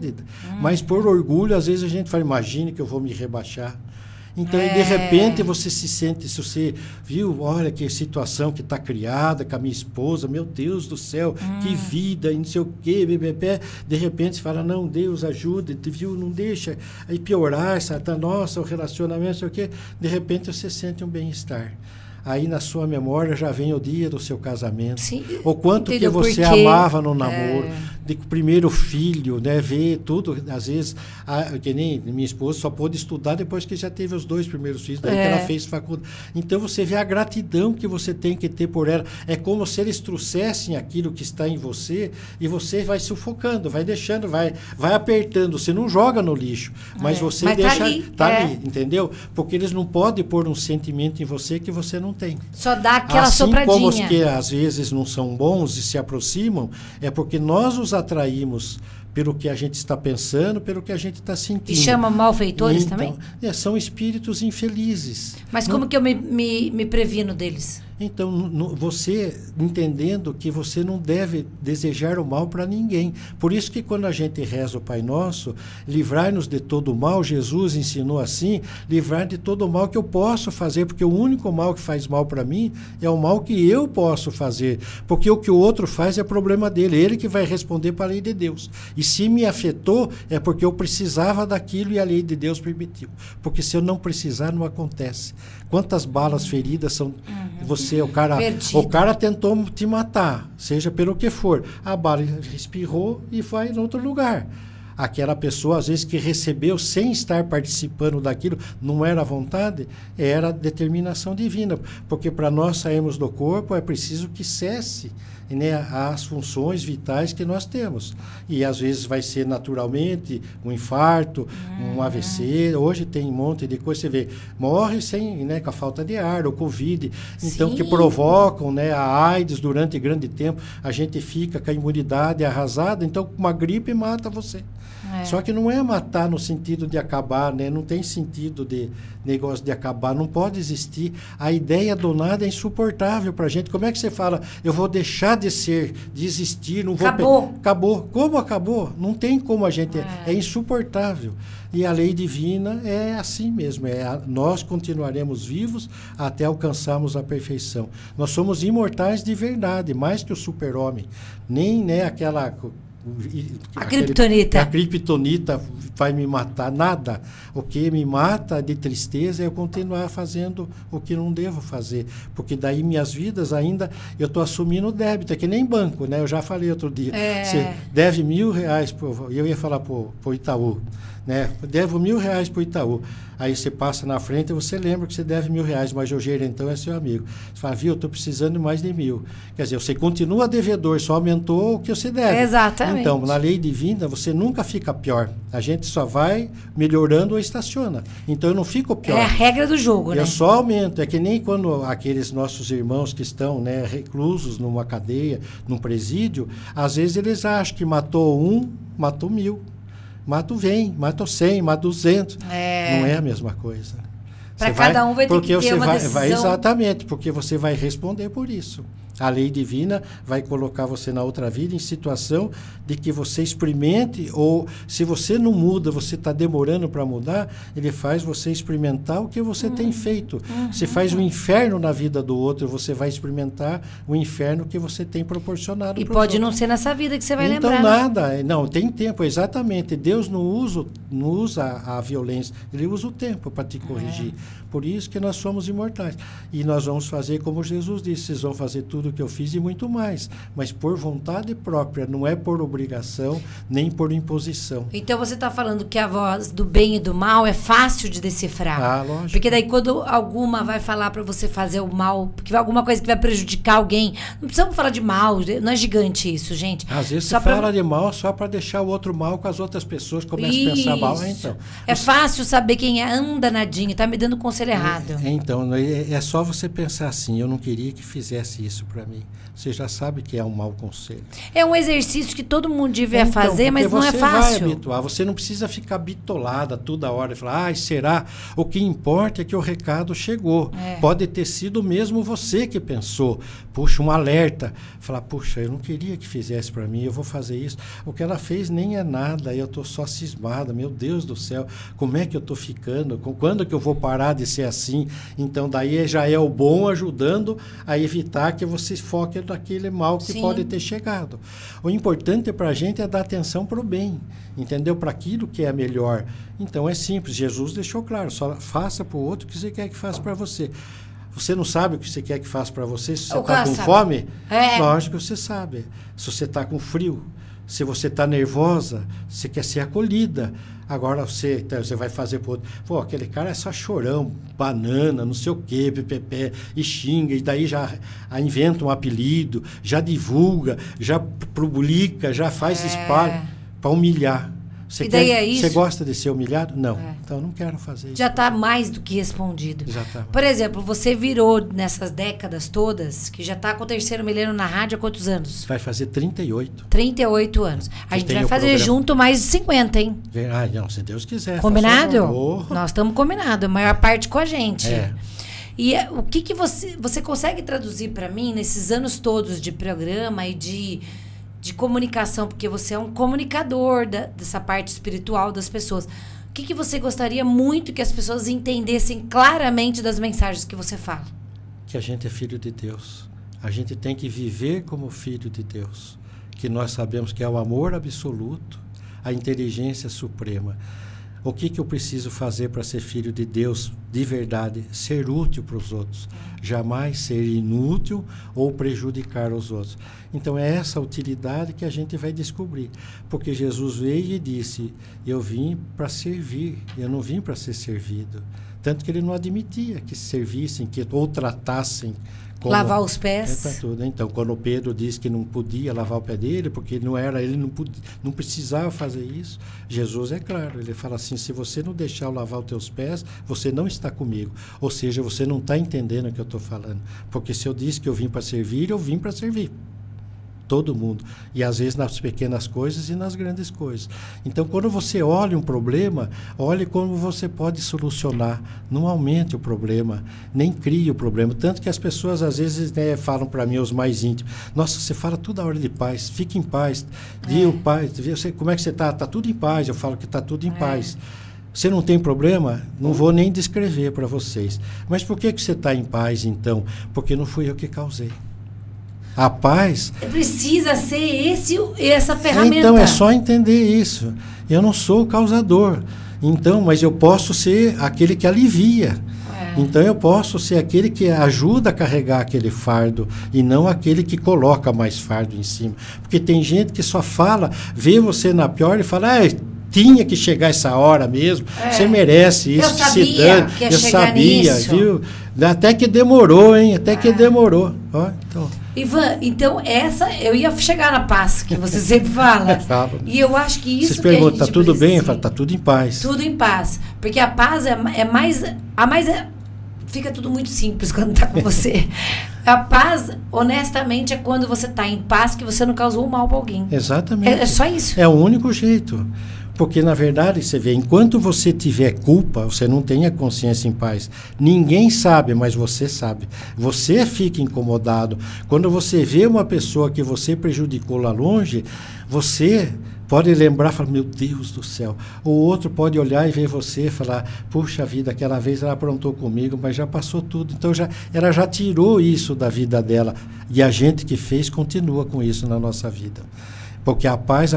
Mas por orgulho, às vezes a gente fala, imagine que eu vou me rebaixar. Então, de repente, você se sente, se você viu, olha que situação que está criada com a minha esposa, meu Deus do céu, que vida, e não sei o quê, de repente você fala, não, Deus ajuda, viu, não deixa aí piorar, nossa, o relacionamento, não sei o quê, de repente você sente um bem-estar. Aí na sua memória já vem o dia do seu casamento. Sim, o quanto que você amava no namoro. de primeiro filho, né? Ver tudo, às vezes, que nem minha esposa só pôde estudar depois que já teve os 2 primeiros filhos, daí que ela fez faculdade. Então você vê a gratidão que você tem que ter por ela. É como se eles trouxessem aquilo que está em você e você vai sufocando, vai deixando, vai apertando. Você não joga no lixo, mas você deixa... Tá ali, entendeu? Porque eles não podem pôr um sentimento em você que você não tem. Só dá aquela assim sopradinha. Como os que às vezes não são bons e se aproximam, é porque nós os atraímos pelo que a gente está pensando, pelo que a gente está sentindo. E chama malfeitores também? São espíritos infelizes. Mas como que eu me previno deles? Então, você entendendo que você não deve desejar o mal para ninguém. Por isso que quando a gente reza o Pai Nosso, livrai-nos de todo o mal, Jesus ensinou assim, livrar de todo o mal que eu posso fazer, porque o único mal que faz mal para mim é o mal que eu posso fazer, porque o que o outro faz é problema dele, ele que vai responder para a lei de Deus. E se me afetou, é porque eu precisava daquilo e a lei de Deus permitiu. Porque se eu não precisar, não acontece. Quantas balas feridas são... O cara tentou te matar, seja pelo que for. A bala espirrou e vai em outro lugar. Aquela pessoa, às vezes, que recebeu sem estar participando daquilo, não era vontade, era determinação divina. Porque para nós sairmos do corpo é preciso que cesse, né, as funções vitais que nós temos. E às vezes vai ser naturalmente um infarto, um AVC. Hoje tem um monte de coisa, você vê, morre sem, né, com a falta de ar, o Covid, então, que provocam, né, a AIDS durante grande tempo. A gente fica com a imunidade arrasada, então uma gripe mata você. Só que não é matar no sentido de acabar, né? Não tem sentido de negócio de acabar, não pode existir. A ideia do nada é insuportável para a gente. Como é que você fala, eu vou deixar de ser, de existir, não vou... Acabou. Como acabou? Não tem como a gente... É insuportável. E a lei divina é assim mesmo. Nós continuaremos vivos até alcançarmos a perfeição. Nós somos imortais de verdade, mais que o super-homem. Nem, né, aquela... A criptonita. A criptonita vai me matar, nada. O que me mata de tristeza é eu continuar fazendo o que não devo fazer, porque daí minhas vidas ainda eu estou assumindo débito, é que nem banco, né? Eu já falei outro dia, você deve R$1.000, eu ia falar para o Itaú, né? Devo R$1.000 para o Itaú. Aí você passa na frente e você lembra que você deve R$1.000, mas o gerentão é seu amigo. Você fala, viu, eu estou precisando de mais de 1.000. Quer dizer, você continua devedor, só aumentou o que você deve. Exatamente. Então, na lei divina, você nunca fica pior. A gente só vai melhorando ou estaciona. Então, eu não fico pior. É a regra do jogo, né? Eu só aumento. É que nem quando aqueles nossos irmãos que estão, né, reclusos numa cadeia, num presídio, às vezes eles acham que matou 1, matou 1.000. Mato 100, mato 200. Não é a mesma coisa. Para cada um vai ter que ter uma decisão. Exatamente, porque você vai responder por isso. A lei divina vai colocar você na outra vida em situação de que você experimente, ou se você não muda, você está demorando para mudar, ele faz você experimentar o que você tem feito. Você faz um inferno na vida do outro, você vai experimentar o inferno que você tem proporcionado. E pode outros. Não ser nessa vida que você vai então, lembrar. Então nada, não, tem tempo, exatamente. Deus não usa a violência, ele usa o tempo para te corrigir. Por isso que nós somos imortais. E nós vamos fazer como Jesus disse, vocês vão fazer tudo o que eu fiz e muito mais, mas por vontade própria, não é por obrigação, nem por imposição. Então você está falando que a voz do bem e do mal é fácil de decifrar. Ah, lógico. Porque daí quando alguma vai falar para você fazer o mal, porque alguma coisa que vai prejudicar alguém, não precisamos falar de mal, não é gigante isso, gente. Às vezes você fala de mal só para deixar o outro mal com as outras pessoas, começam a pensar mal. Então, é fácil saber quem anda danadinho, tá me dando conselho errado. Então, é só você pensar assim, eu não queria que fizesse isso para mim. Você já sabe que é um mau conselho. É um exercício que todo mundo devia fazer, mas não é fácil. Você vai habituar, você não precisa ficar bitolada toda hora e falar, será? O que importa é que o recado chegou. Pode ter sido mesmo você que pensou. Puxa, um alerta. Falar, puxa, eu não queria que fizesse para mim, eu vou fazer isso. O que ela fez nem é nada, eu estou só cismada. Meu Deus do céu, como é que eu estou ficando? Quando que eu vou parar de ser assim? Então, daí já é o bom ajudando a evitar que você foque naquele mal que pode ter chegado. O importante para a gente é dar atenção para o bem, entendeu? Para aquilo que é melhor. Então, é simples. Jesus deixou claro, só faça para o outro o que você quer que faça para você. Você não sabe o que você quer que faça para você? Se você está com fome, lógico que você sabe. Se você está com frio, Se você está nervosa, você quer ser acolhida. Agora você vai fazer para outro. Pô, aquele cara é só chorão, banana, não sei o quê, ppp, e xinga, e daí já inventa um apelido, já divulga, já publica, já faz espalha para humilhar. Você gosta de ser humilhado? Não. Então, não quero fazer isso. Já está mais do que respondido. Exatamente. Por exemplo, você virou nessas décadas todas, que já está com o terceiro milênio na rádio há quantos anos? Vai fazer 38. 38 anos. A gente vai fazer junto mais de 50, hein? Não, se Deus quiser. Combinado? Nós estamos combinados. A maior parte com a gente. E o que você consegue traduzir para mim nesses anos todos de programa e de comunicação, porque você é um comunicador dessa parte espiritual das pessoas. O que você gostaria muito que as pessoas entendessem claramente das mensagens que você fala? Que a gente é filho de Deus. A gente tem que viver como filho de Deus. Que nós sabemos que é o amor absoluto, a inteligência suprema. O que eu preciso fazer para ser filho de Deus de verdade? Ser útil para os outros. Jamais ser inútil ou prejudicar os outros. Então é essa utilidade que a gente vai descobrir. Porque Jesus veio e disse, eu vim para servir, eu não vim para ser servido. Tanto que ele não admitia que servissem, ou tratassem como... Lavar os pés. Tudo. Então, quando Pedro disse que não podia lavar o pé dele, porque ele não precisava fazer isso, Jesus é claro, ele fala assim, se você não deixar eu lavar os teus pés, você não está comigo. Ou seja, você não está entendendo o que eu estou falando. Porque se eu disse que eu vim para servir, eu vim para servir. Todo mundo. E às vezes nas pequenas coisas e nas grandes coisas. Então, quando você olha um problema, olhe como você pode solucionar. Não aumente o problema, nem crie o problema. Tanto que as pessoas às vezes falam para mim, os mais íntimos, nossa, você fala toda hora de paz, fique em paz. Como é que você está? Está tudo em paz. Eu falo que está tudo em paz. Você não tem problema? Não vou nem descrever para vocês. Mas por que você está em paz, então? Porque não fui eu que causei. A paz... Precisa ser essa ferramenta. Então, é só entender isso. Eu não sou o causador. Então, mas eu posso ser aquele que alivia. Então, eu posso ser aquele que ajuda a carregar aquele fardo e não aquele que coloca mais fardo em cima. Porque tem gente que só fala, vê você na pior e fala... tinha que chegar essa hora mesmo, você merece isso, se dane. Eu sabia, viu? Até que demorou, hein? Até que demorou. Ó, então. Ivan, então eu ia chegar na paz, que você sempre fala. E eu acho que isso. Vocês perguntam, está tudo bem? Eu falo, está tudo em paz. Tudo em paz. Porque a paz fica tudo muito simples quando está com você. A paz, honestamente, é quando você está em paz, que você não causou mal para alguém. Exatamente. É só isso. É o único jeito. Porque, na verdade, você vê, enquanto você tiver culpa, você não tem a consciência em paz. Ninguém sabe, mas você sabe. Você fica incomodado. Quando você vê uma pessoa que você prejudicou lá longe, você pode lembrar e falar, meu Deus do céu. O outro pode olhar e ver você e falar, puxa vida, aquela vez ela aprontou comigo, mas já passou tudo. Então, ela já tirou isso da vida dela. E a gente que fez continua com isso na nossa vida. Porque a paz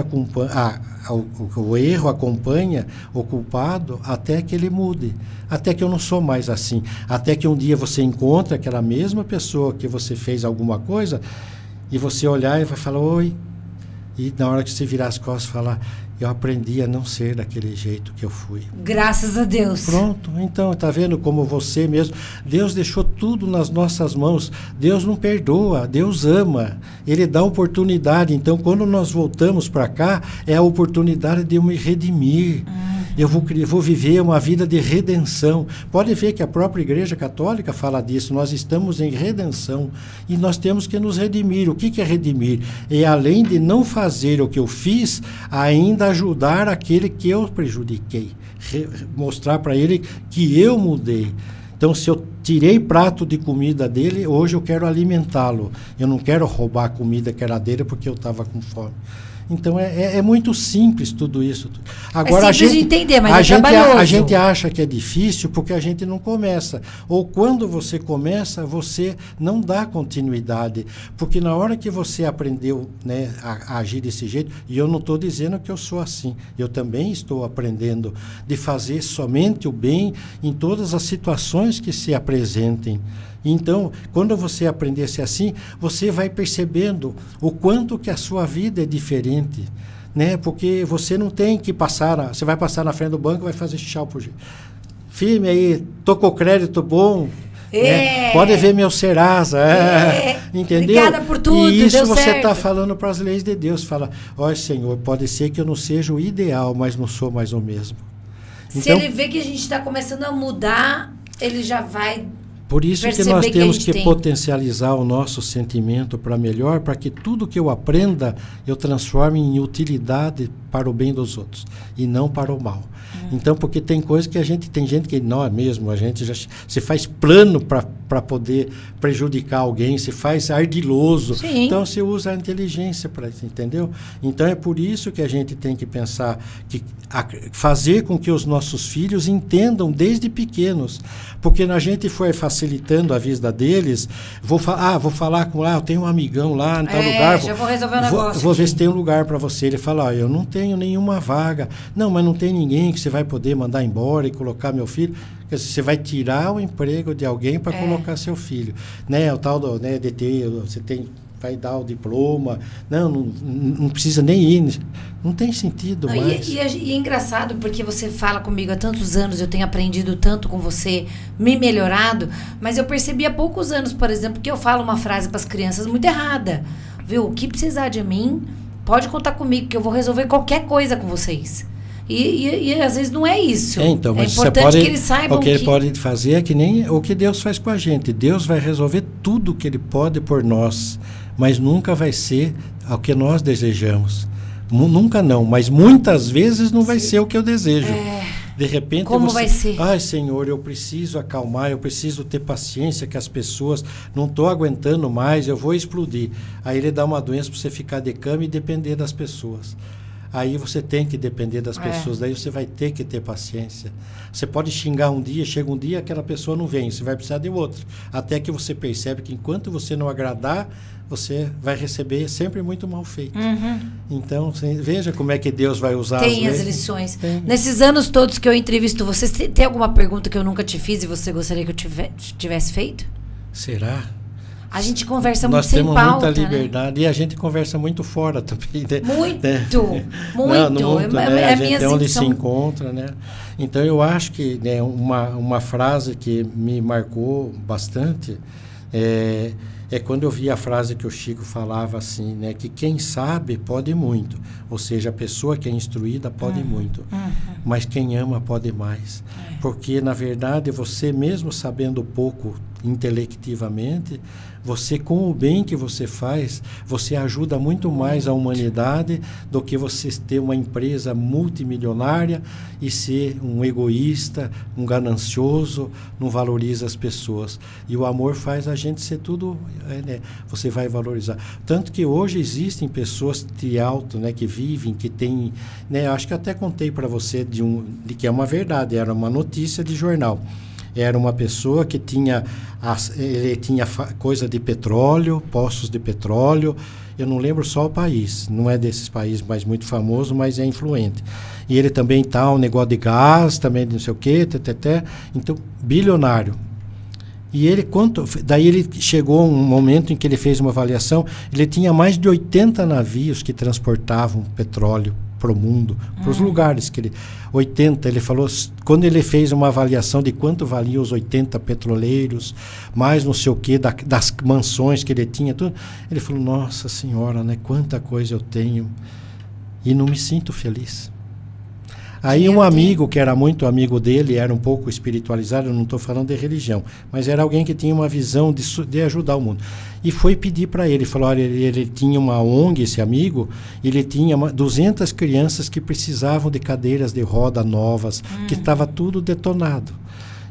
o erro acompanha o culpado até que ele mude. Até que eu não sou mais assim. Até que um dia você encontra aquela mesma pessoa que você fez alguma coisa e você olhar e vai falar, oi. E na hora que você virar as costas falar, eu aprendi a não ser daquele jeito que eu fui. Graças a Deus. Pronto, então, tá vendo como você mesmo, Deus deixou tudo nas nossas mãos, Deus não perdoa, Deus ama, Ele dá oportunidade, então quando nós voltamos para cá, é a oportunidade de eu me redimir. Eu vou viver uma vida de redenção. Pode ver que a própria Igreja Católica fala disso. Nós estamos em redenção e nós temos que nos redimir. O que é redimir? É além de não fazer o que eu fiz, ainda ajudar aquele que eu prejudiquei. Mostrar para ele que eu mudei. Então, se eu tirei prato de comida dele, hoje eu quero alimentá-lo. Eu não quero roubar a comida que era dele porque eu estava com fome. Então, é muito simples tudo isso. Agora, é simples de entender, mas é trabalhoso. A gente acha que é difícil porque a gente não começa. Ou quando você começa, você não dá continuidade. Porque na hora que você aprendeu, né, a agir desse jeito, e eu não estou dizendo que eu sou assim, eu também estou aprendendo de fazer somente o bem em todas as situações que se apresentam. representem. Então, quando você aprender a ser assim, você vai percebendo o quanto que a sua vida é diferente, né? Porque você não tem que passar, você vai passar na frente do banco e vai fazer tchau por firme aí, tô com crédito bom, né? Pode ver meu Serasa, entendeu? Obrigada por tudo, e isso deu você certo. está falando para as leis de Deus, fala, ó Senhor, pode ser que eu não seja o ideal, mas não sou mais o mesmo. Se ele vê que a gente está começando a mudar, ele já vai... Por isso que nós temos que potencializar o nosso sentimento para melhor, para que tudo que eu aprenda, eu transforme em utilidade para o bem dos outros, e não para o mal. Então, porque tem coisa que tem gente que não é mesmo, a gente já se faz plano para poder prejudicar alguém, se faz ardiloso. Sim. Então, se usa a inteligência para isso, entendeu? Então, é por isso que a gente tem que pensar, fazer com que os nossos filhos entendam desde pequenos, porque a gente foi facilitando a vida deles, vou falar com eu tenho um amigão lá em tal lugar. Já vou resolver um negócio. Vou ver se tem um lugar para você. Ele fala, eu não tenho nenhuma vaga. Não, mas não tem ninguém que você vai poder mandar embora e colocar meu filho. Quer dizer, você vai tirar o emprego de alguém para colocar seu filho. Né, o tal do DT, vai dar o diploma. Não precisa nem ir. Não tem sentido mais. E é engraçado porque você fala comigo há tantos anos, eu tenho aprendido tanto com você, me melhorado, mas eu percebi há poucos anos, por exemplo, que eu falo uma frase para as crianças muito errada. Viu? O que precisar de mim, pode contar comigo, que eu vou resolver qualquer coisa com vocês. E às vezes não é isso. Então, mas é importante que eles saibam o que ele pode fazer é que nem o que Deus faz com a gente. Deus vai resolver tudo que ele pode por nós, mas nunca vai ser o que nós desejamos. Nunca não, mas muitas vezes não vai ser o que eu desejo. De repente vai ser? Ai, Senhor, eu preciso acalmar, eu preciso ter paciência que as pessoas, não estou aguentando mais, eu vou explodir. Aí ele dá uma doença para você ficar de cama e depender das pessoas. Aí você tem que depender das pessoas, daí você vai ter que ter paciência. Você pode xingar um dia, chega um dia, aquela pessoa não vem, você vai precisar de outro. Até que você percebe que enquanto você não agradar, você vai receber sempre muito mal feito. Então, veja como é que Deus vai usar as lições. Nesses anos todos que eu entrevisto vocês, tem alguma pergunta que eu nunca te fiz e você gostaria que eu tivesse feito? Será? A gente conversa muito sem pauta. Nós temos muita liberdade, né? E a gente conversa muito fora também. Né? Muito. A gente é onde se encontra, né? Então, eu acho que uma frase que me marcou bastante é quando eu vi a frase que o Chico falava assim, né? Que quem sabe pode muito. Ou seja, a pessoa que é instruída pode muito. Mas quem ama pode mais. Porque, na verdade, você mesmo sabendo pouco intelectivamente, você, com o bem que você faz, você ajuda muito mais a humanidade do que você ter uma empresa multimilionária e ser um egoísta, um ganancioso, não valoriza as pessoas. E o amor faz a gente ser tudo, você vai valorizar. Tanto que hoje existem pessoas de alto, né, que vivem, que têm, né, acho que até contei para você de que é uma verdade, era uma notícia de jornal. Era uma pessoa que ele tinha coisa de petróleo, poços de petróleo, eu não lembro só o país, não é desses países mais muito famoso, mas é influente. E ele também um negócio de gás, também de não sei o quê, então, bilionário. E daí ele chegou a um momento em que ele fez uma avaliação, ele tinha mais de 80 navios que transportavam petróleo para o mundo, para os lugares que ele... 80, ele falou, quando ele fez uma avaliação de quanto valiam os 80 petroleiros, mais não sei o quê, das mansões que ele tinha, tudo, ele falou, nossa senhora, né, quanta coisa eu tenho e não me sinto feliz. Aí um amigo que era muito amigo dele, era um pouco espiritualizado, eu não estou falando de religião, mas era alguém que tinha uma visão de ajudar o mundo. E foi pedir para ele, falou, olha, ele tinha uma ONG, esse amigo, ele tinha 200 crianças que precisavam de cadeiras de roda novas, que estava tudo detonado.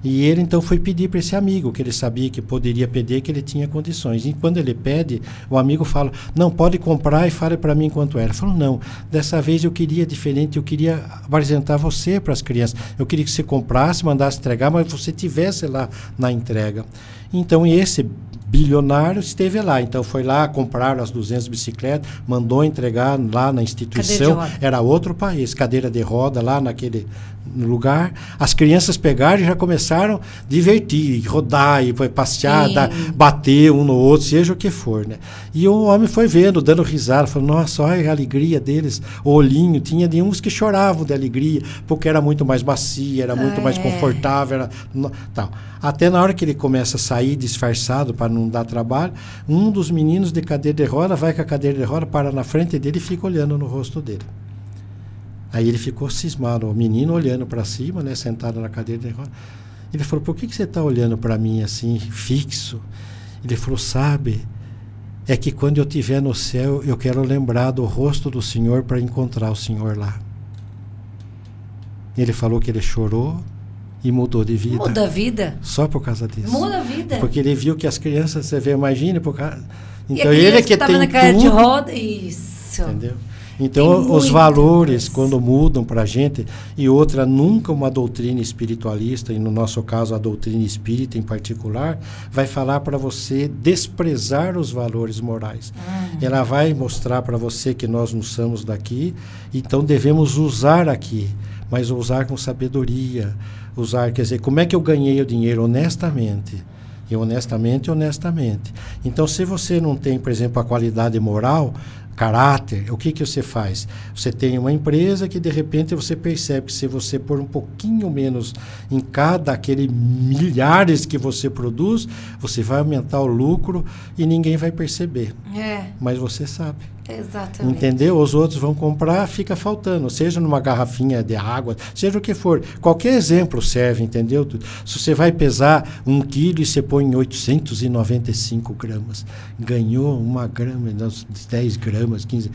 E ele então foi pedir para esse amigo, que ele sabia que poderia pedir, que ele tinha condições. E quando ele pede, o amigo fala, não, pode comprar e fale para mim quanto era. Ele falou, não, dessa vez eu queria diferente, eu queria apresentar você para as crianças. Eu queria que você comprasse, mandasse entregar, mas você tivesse lá na entrega. Então esse bilionário esteve lá. Então foi lá, compraram as 200 bicicletas, mandou entregar lá na instituição. Era outro país, cadeira de roda lá naquele lugar. As crianças pegaram e já começaram a divertir, rodar, e foi passear, bater um no outro, seja o que for, né? E o homem foi vendo, dando risada, falou, nossa, olha a alegria deles, o olhinho, tinha de uns que choravam de alegria, porque era muito mais macia, era muito mais confortável, era, tal. Até na hora que ele começa a sair disfarçado para não dar trabalho, um dos meninos de cadeira de roda vai com a cadeira de roda, para na frente dele e fica olhando no rosto dele. Aí ele ficou cismado, o menino olhando para cima, né, sentado na cadeira de roda. Ele falou, por que você está olhando para mim assim, fixo? Ele falou, sabe, é que quando eu estiver no céu, eu quero lembrar do rosto do Senhor para encontrar o Senhor lá. Ele falou que ele chorou e mudou de vida. Muda a vida. Só por causa disso. Muda a vida. Porque ele viu que as crianças, você vê, imagine, por causa... Então ele é que tem na cadeira de roda, isso. Entendeu? Então, os valores, quando mudam para a gente, e outra, nunca uma doutrina espiritualista, e no nosso caso a doutrina espírita em particular, vai falar para você desprezar os valores morais. Ela vai mostrar para você que nós não somos daqui, então devemos usar aqui, mas usar com sabedoria. Usar, quer dizer, como é que eu ganhei o dinheiro? Honestamente. E honestamente. Então, se você não tem, por exemplo, a qualidade moral, caráter, o que você faz? Você tem uma empresa que de repente você percebe que se você pôr um pouquinho menos em cada aquele milhares que você produz, você vai aumentar o lucro e ninguém vai perceber. Mas você sabe. Exatamente. Entendeu? Os outros vão comprar, fica faltando, seja numa garrafinha de água, seja o que for. Qualquer exemplo serve, entendeu? Se você vai pesar 1 quilo e você põe em 895 gramas, ganhou 1 grama, 10 gramas, 15...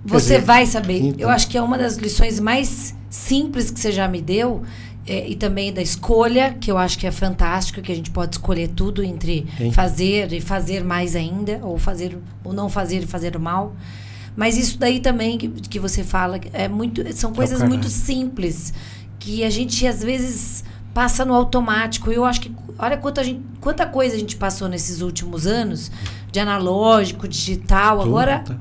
Você vai saber. Então, eu acho que é uma das lições mais simples que você já me deu, e também da escolha, que eu acho que é fantástico, que a gente pode escolher tudo entre fazer e fazer mais ainda, ou não fazer e fazer mal. Mas isso daí também que você fala, são coisas muito simples, que a gente às vezes passa no automático. Eu acho que, olha quanta coisa a gente passou nesses últimos anos, de analógico, digital,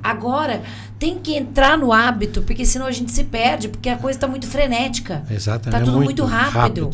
agora tem que entrar no hábito, porque senão a gente se perde, porque a coisa está muito frenética. Exatamente. Está tudo muito rápido.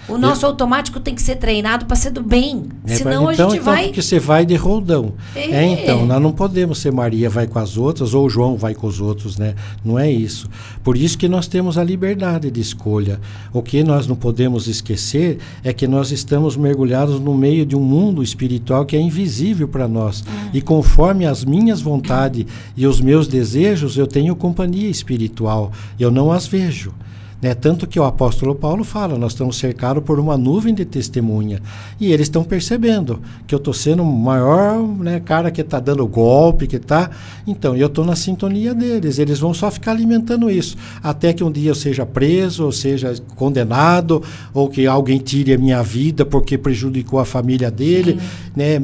O nosso automático tem que ser treinado para ser do bem. Senão a gente vai... Porque você vai de roldão. Então, nós não podemos ser Maria vai com as outras, ou João vai com os outros, né? Não é isso. Por isso que nós temos a liberdade de escolha. O que nós não podemos esquecer é que nós estamos mergulhados no meio de um mundo espiritual que é invisível para nós. E conforme as minhas vontades e os meus desejos, eu tenho companhia espiritual. Eu não as vejo. Né? Tanto que o apóstolo Paulo fala, nós estamos cercados por uma nuvem de testemunha. E eles estão percebendo que eu estou sendo o maior, né, cara que está dando golpe, que está... Então, eu estou na sintonia deles. Eles vão só ficar alimentando isso. Até que um dia eu seja preso, ou seja condenado, ou que alguém tire a minha vida porque prejudicou a família dele, né?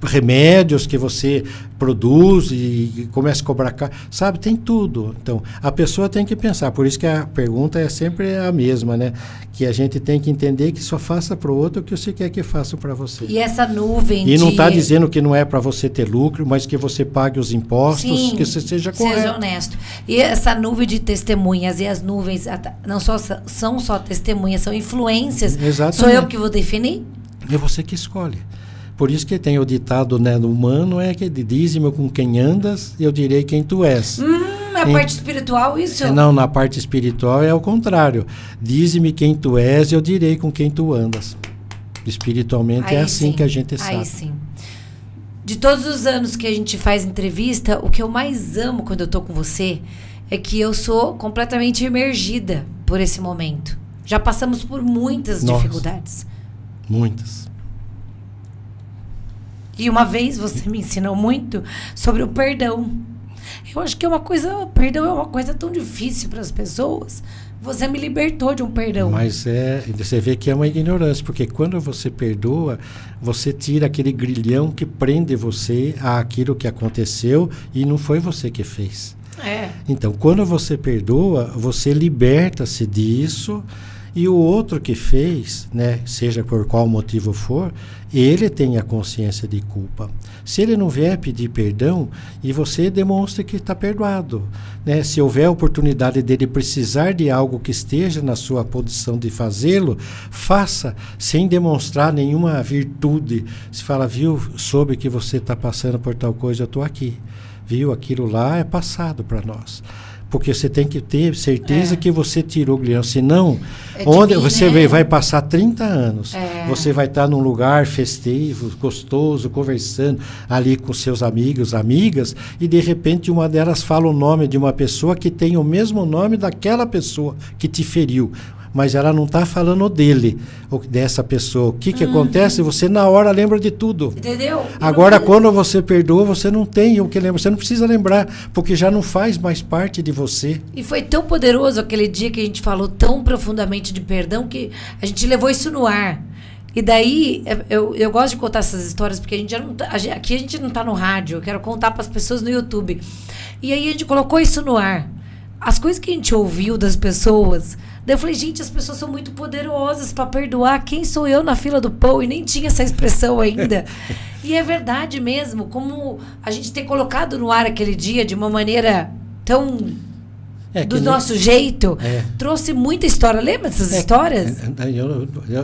Remédios que você produz e começa a cobrar caro, sabe, tem tudo. Então, a pessoa tem que pensar, por isso que a pergunta é sempre a mesma, né? Que a gente tem que entender que só faça para o outro o que você quer que faça para você. E essa nuvem E não está dizendo que não é para você ter lucro, mas que você pague os impostos, que você seja correto. Seja honesto. E essa nuvem de testemunhas, e as nuvens não são só testemunhas, são influências. Exatamente. Sou eu que vou definir? É você que escolhe. Por isso que tem o ditado, né, do humano, é que diz-me com quem andas, eu direi quem tu és. Na parte espiritual, isso? Não, na parte espiritual é o contrário. Diz-me quem tu és, eu direi com quem tu andas. Espiritualmente aí é assim que a gente sabe. Aí sim. De todos os anos que a gente faz entrevista, o que eu mais amo quando eu tô com você é que eu sou completamente emergida por esse momento. Já passamos por muitas dificuldades. Muitas. E uma vez você me ensinou muito sobre o perdão. Eu acho que perdão é uma coisa tão difícil para as pessoas. Você me libertou de um perdão. Mas você vê que é uma ignorância, porque quando você perdoa, você tira aquele grilhão que prende você àquilo que aconteceu e não foi você que fez. Então, quando você perdoa, você liberta-se disso E o outro que fez, né, seja por qual motivo for, ele tem a consciência de culpa. Se ele não vier pedir perdão, e você demonstra que está perdoado, né? Se houver a oportunidade dele precisar de algo que esteja na sua posição de fazê-lo, faça, sem demonstrar nenhuma virtude. Se fala, viu, soube que você está passando por tal coisa, eu estou aqui. Viu, aquilo lá é passado para nós. Porque você tem que ter certeza que você tirou o leão. Senão, onde você vai passar 30 anos. Você vai estar num lugar festivo, gostoso, conversando ali com seus amigos, amigas, e de repente uma delas fala o nome de uma pessoa que tem o mesmo nome daquela pessoa que te feriu. Mas ela não está falando dele, ou dessa pessoa. O que acontece? Você na hora lembra de tudo. Entendeu? Agora, quando você perdoa, você não tem o que lembrar. Você não precisa lembrar, porque já não faz mais parte de você. E foi tão poderoso aquele dia que a gente falou tão profundamente de perdão, que a gente levou isso no ar. E daí, eu gosto de contar essas histórias, porque a gente já não tá, aqui a gente não está no rádio, eu quero contar para as pessoas no YouTube. E aí a gente colocou isso no ar. As coisas que a gente ouviu das pessoas... Daí eu falei, gente, as pessoas são muito poderosas para perdoar. Quem sou eu na fila do pão? E nem tinha essa expressão ainda. E é verdade mesmo, como a gente ter colocado no ar aquele dia de uma maneira tão... do nosso jeito, trouxe muita história. Lembra dessas histórias?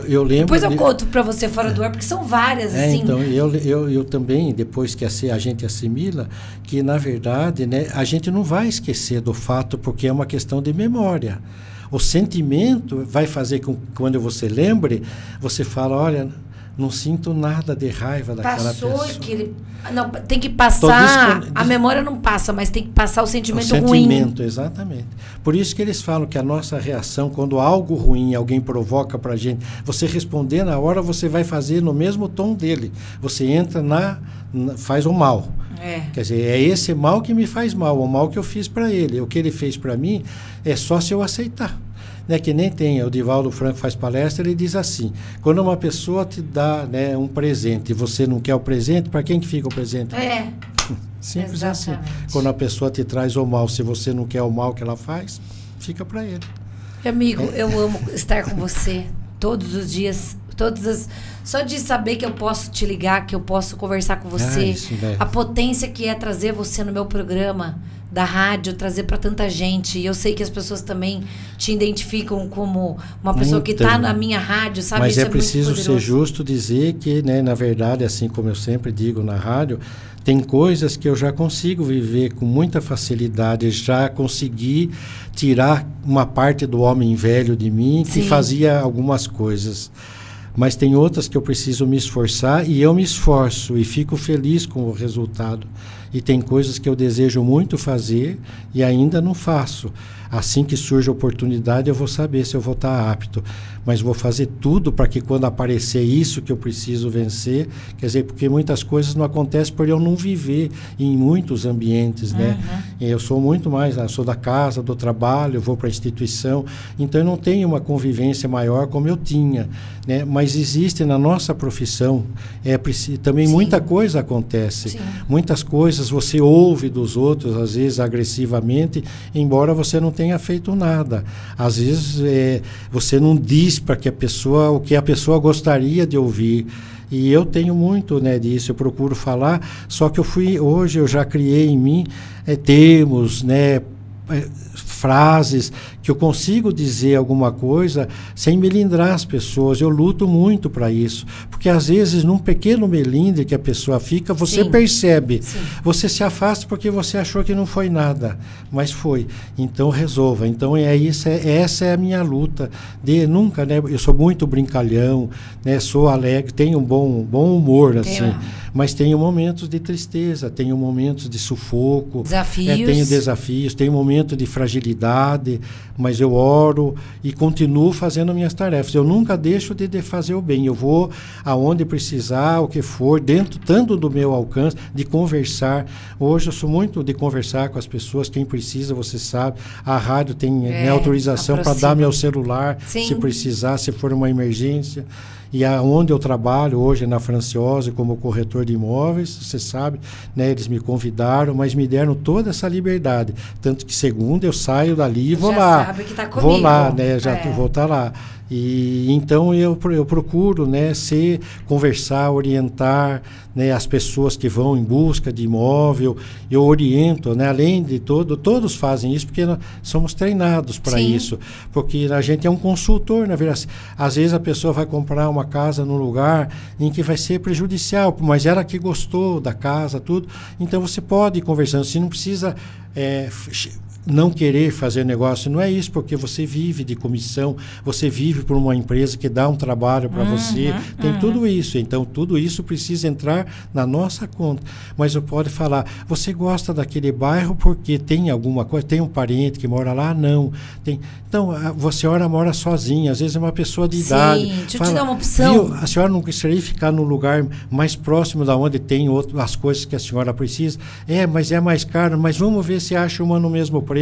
Eu lembro. Depois eu conto para você fora do ar, porque são várias, assim. Então, eu também, depois que a gente assimila, que na verdade, né, a gente não vai esquecer do fato, porque é uma questão de memória. O sentimento vai fazer com que, quando você lembre, você fala, olha, não sinto nada de raiva daquela pessoa. Não, tem que passar, a memória não passa, mas tem que passar o sentimento ruim. O sentimento, exatamente. Por isso que eles falam que a nossa reação, quando algo ruim alguém provoca pra gente, você responder na hora, você vai fazer no mesmo tom dele. Você entra faz o mal. Quer dizer, é esse mal que me faz mal, o mal que eu fiz para ele. O que ele fez para mim é só se eu aceitar. Né, que nem tem, o Divaldo Franco faz palestra, ele diz assim, quando uma pessoa te dá, né, um presente e você não quer o presente, para quem que fica o presente? Simples assim. Quando a pessoa te traz o mal, se você não quer o mal que ela faz, fica para ele. Amigo, eu amo estar com você todos os dias, só de saber que eu posso te ligar, que eu posso conversar com você, a potência que é trazer você no meu programa da rádio, trazer para tanta gente. E eu sei que as pessoas também te identificam como uma pessoa que está na minha rádio, sabe? Mas isso é preciso ser justo dizer que, né, na verdade, assim como eu sempre digo na rádio, tem coisas que eu já consigo viver com muita facilidade, já consegui tirar uma parte do homem velho de mim que fazia algumas coisas. Mas tem outras que eu preciso me esforçar e eu me esforço e fico feliz com o resultado. E tem coisas que eu desejo muito fazer e ainda não faço. Assim que surge a oportunidade, eu vou saber se eu vou estar apto. Mas vou fazer tudo para que quando aparecer isso que eu preciso vencer, quer dizer, porque muitas coisas não acontecem por eu não viver em muitos ambientes, né? Eu sou muito mais, sou da casa, do trabalho, vou para a instituição, então eu não tenho uma convivência maior como eu tinha, né? Mas existe na nossa profissão, também muita coisa acontece. Muitas coisas você ouve dos outros, às vezes agressivamente, embora você não tenha feito nada. Às vezes você não diz para que a pessoa o que a pessoa gostaria de ouvir. E eu tenho muito, né, disso, eu procuro falar, só que hoje eu já criei em mim termos, né, frases que eu consigo dizer alguma coisa sem melindrar as pessoas. Eu luto muito para isso, porque às vezes num pequeno melindre que a pessoa fica, você percebe, você se afasta porque você achou que não foi nada, mas foi. Então resolva. Então essa é a minha luta de nunca, né? Eu sou muito brincalhão, né? Sou alegre, tenho um bom humor assim, mas tenho momentos de tristeza, tenho momentos de sufoco, tenho desafios, tenho momentos de fragilidade, mas eu oro e continuo fazendo minhas tarefas. Eu nunca deixo de fazer o bem. Eu vou aonde precisar, o que for, tanto do meu alcance, de conversar. Hoje eu sou muito de conversar com as pessoas, quem precisa, você sabe. A rádio tem minha autorização para dar meu celular, se precisar, se for uma emergência. E aonde eu trabalho hoje na Franciose como corretor de imóveis, você sabe, né, eles me convidaram, mas me deram toda essa liberdade. Tanto que segunda eu saio dali e vou lá. Sabe que tá comigo. Vou lá, né, vou estar lá. E então eu procuro, né, conversar, orientar, né, as pessoas que vão em busca de imóvel. Eu oriento, né, além de todos fazem isso porque nós somos treinados para isso, porque a gente é um consultor, na verdade. Às vezes a pessoa vai comprar uma casa num lugar em que vai ser prejudicial, mas ela que gostou da casa, tudo. Então você pode ir conversando, você não precisa não querer fazer negócio, não é isso, porque você vive de comissão, você vive por uma empresa que dá um trabalho para você, tem tudo isso. Então, tudo isso precisa entrar na nossa conta. Mas eu posso falar, você gosta daquele bairro porque tem alguma coisa, tem um parente que mora lá? Não. Então, a senhora mora sozinha, às vezes é uma pessoa de idade. Deixa eu te dar uma opção. Viu, a senhora não gostaria de ficar num lugar mais próximo da onde tem as coisas que a senhora precisa? Mas é mais caro, mas vamos ver se acha uma no mesmo preço.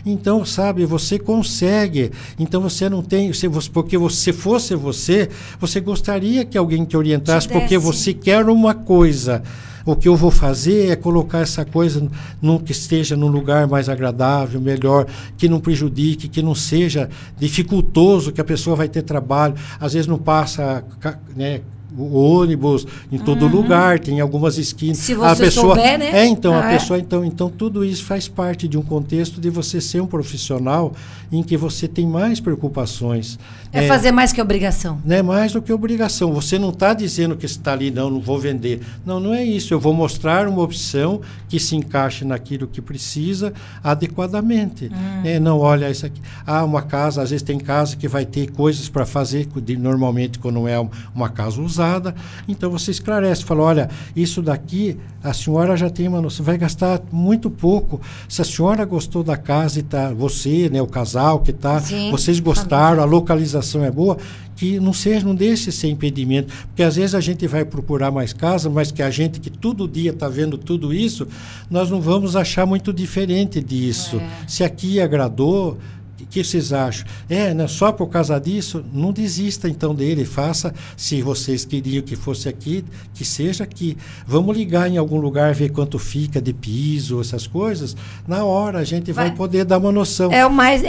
Então, sabe, você consegue. Então, você não tem... Porque se fosse você gostaria que alguém te orientasse, porque você quer uma coisa. O que eu vou fazer é colocar essa coisa que esteja num lugar mais agradável, melhor, que não prejudique, que não seja dificultoso, que a pessoa vai ter trabalho. Às vezes não passa, né, o ônibus em todo lugar, tem algumas esquinas. Se você souber, né? Então tudo isso faz parte de um contexto de você ser um profissional em que você tem mais preocupações. Fazer mais que obrigação. Não é mais do que obrigação. Você não está dizendo que está ali, não vou vender. Não é isso. Eu vou mostrar uma opção que se encaixe naquilo que precisa adequadamente. Não, olha isso aqui. Uma casa, às vezes tem casa que vai ter coisas para fazer, normalmente quando não é uma casa usada. Então você esclarece, fala, olha, isso daqui a senhora já tem uma noção, vai gastar muito pouco. Se a senhora gostou da casa e tá, você, né, o casal que está, vocês gostaram, a localização é boa, que não deixe ser impedimento, porque às vezes a gente vai procurar mais casa, mas que a gente que todo dia está vendo tudo isso, nós não vamos achar muito diferente disso. Se aqui agradou, o que vocês acham? Né, só por causa disso, não desista então dele, faça, se vocês queriam que fosse aqui, que seja aqui. Vamos ligar em algum lugar, ver quanto fica de piso, essas coisas, na hora a gente vai poder dar uma noção. É o mais.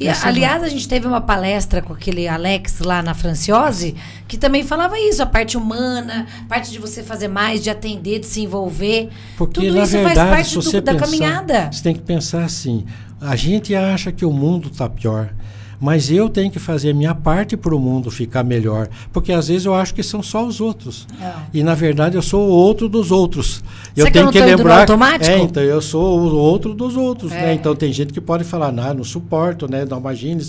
E, aliás, a gente teve uma palestra com aquele Alex lá na Franciose, que também falava isso, a parte humana, a parte de você fazer mais, de atender, de se envolver. Porque, tudo na isso verdade, faz parte da caminhada. Você tem que pensar assim, a gente acha que o mundo está pior, mas eu tenho que fazer a minha parte para o mundo ficar melhor, porque às vezes eu acho que são só os outros. E na verdade eu sou o outro dos outros. Eu tenho que lembrar, então eu sou o outro dos outros, né? Então tem gente que pode falar, não suporto, né? Não imagine,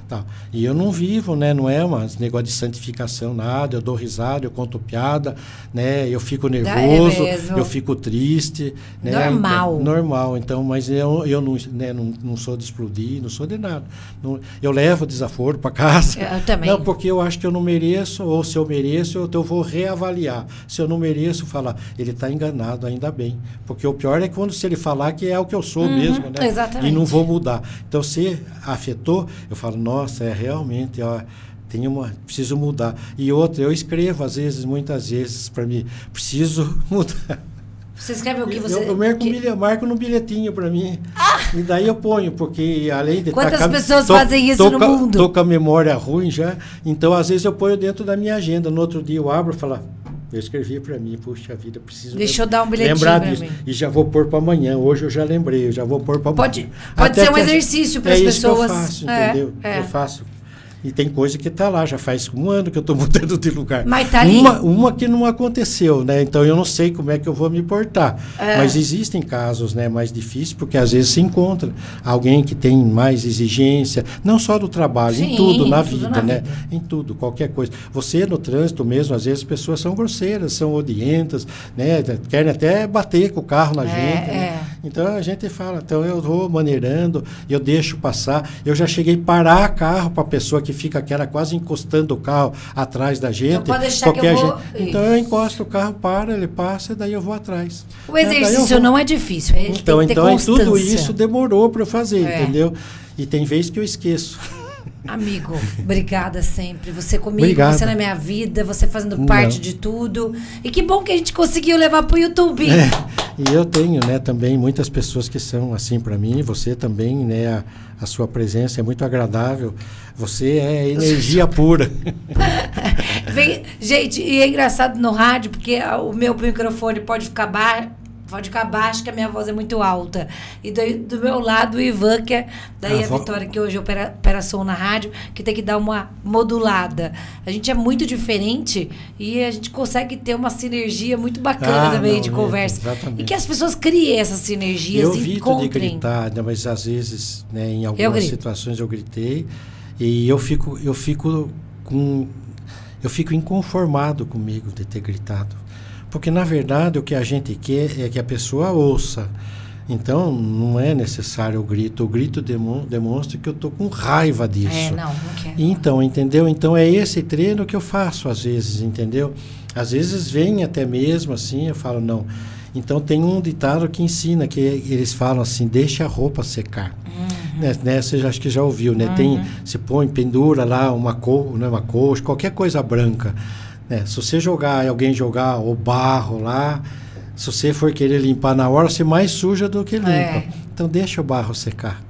tá. E eu não vivo, né? Não é um negócio de santificação, nada. Eu dou risada, eu conto piada, né? Eu fico nervoso, eu fico triste, né? Normal. Então, mas eu não, né? não sou de explodir, não sou de nada. Eu levo desaforo para casa. Eu também. Não, porque eu acho que eu não mereço, ou se eu mereço, eu vou reavaliar. Se eu não mereço, falar, ele está enganado, ainda bem. Porque o pior é quando se ele falar que é o que eu sou mesmo, né? Exatamente. E não vou mudar. Então, se afetou, eu falo, nossa, realmente, preciso mudar. E outra, eu escrevo, muitas vezes, para mim, preciso mudar. Você escreve o que você... Eu marco no bilhetinho para mim. E daí eu ponho, porque além de... Quantas pessoas fazem isso no mundo? Estou com a memória ruim já, então às vezes eu ponho dentro da minha agenda. No outro dia eu abro e falo, eu escrevi para mim, puxa vida, preciso... Deixa eu dar um bilhetinho lembrar disso. E já vou pôr para amanhã. Hoje eu já lembrei, eu já vou pôr para amanhã. Pode ser um exercício para as pessoas. É isso que eu faço, entendeu? Eu faço. E tem coisa que está lá, já faz um ano que eu estou mudando de lugar. Mas tá ali. Uma que não aconteceu, né? Então eu não sei como é que eu vou me portar. Mas existem casos, né, mais difíceis, porque às vezes se encontra alguém que tem mais exigência, não só do trabalho, em tudo na vida, né? Em tudo, qualquer coisa. Você no trânsito mesmo, às vezes as pessoas são grosseiras, são odientas, né? Querem até bater com o carro na gente. Né? Então a gente fala, então eu vou maneirando, eu deixo passar. Eu já cheguei a parar carro para a pessoa que fica quase encostando o carro atrás da gente. Então pode deixar que eu vou... Então eu encosto o carro, ele passa e daí eu vou atrás. O exercício não é difícil, então tudo isso demorou para eu fazer, entendeu? E tem vezes que eu esqueço. Amigo, obrigada sempre. Você comigo, você na minha vida, você fazendo parte de tudo. E que bom que a gente conseguiu levar pro YouTube. E eu tenho, né, também muitas pessoas que são assim para mim, você também, né, a sua presença é muito agradável, você é energia pura. Gente, e é engraçado no rádio, porque o meu microfone pode ficar baixo, que a minha voz é muito alta. E do meu lado, o Ivan, que é daí a Vitória, que hoje opera som na rádio, que tem que dar uma modulada. A gente é muito diferente e a gente consegue ter uma sinergia muito bacana também de conversa. Exatamente. E que as pessoas criem essas sinergias e encontrem. De gritar, né, mas às vezes, né, em algumas situações eu gritei e eu fico inconformado comigo de ter gritado. Porque, na verdade, o que a gente quer é que a pessoa ouça. Então, não é necessário o grito. O grito demonstra que eu estou com raiva disso. Não quero. Então, entendeu? Então, é esse treino que eu faço, às vezes, entendeu? Às vezes vem até mesmo assim, eu falo, não. Então, tem um ditado que ensina, que eles falam assim, deixa a roupa secar. Né? Você acho que já ouviu, né? Você pendura lá uma coxa, qualquer coisa branca. Se você alguém jogar o barro lá, se você for querer limpar na hora, você mais suja do que limpa. Então, deixa o barro secar.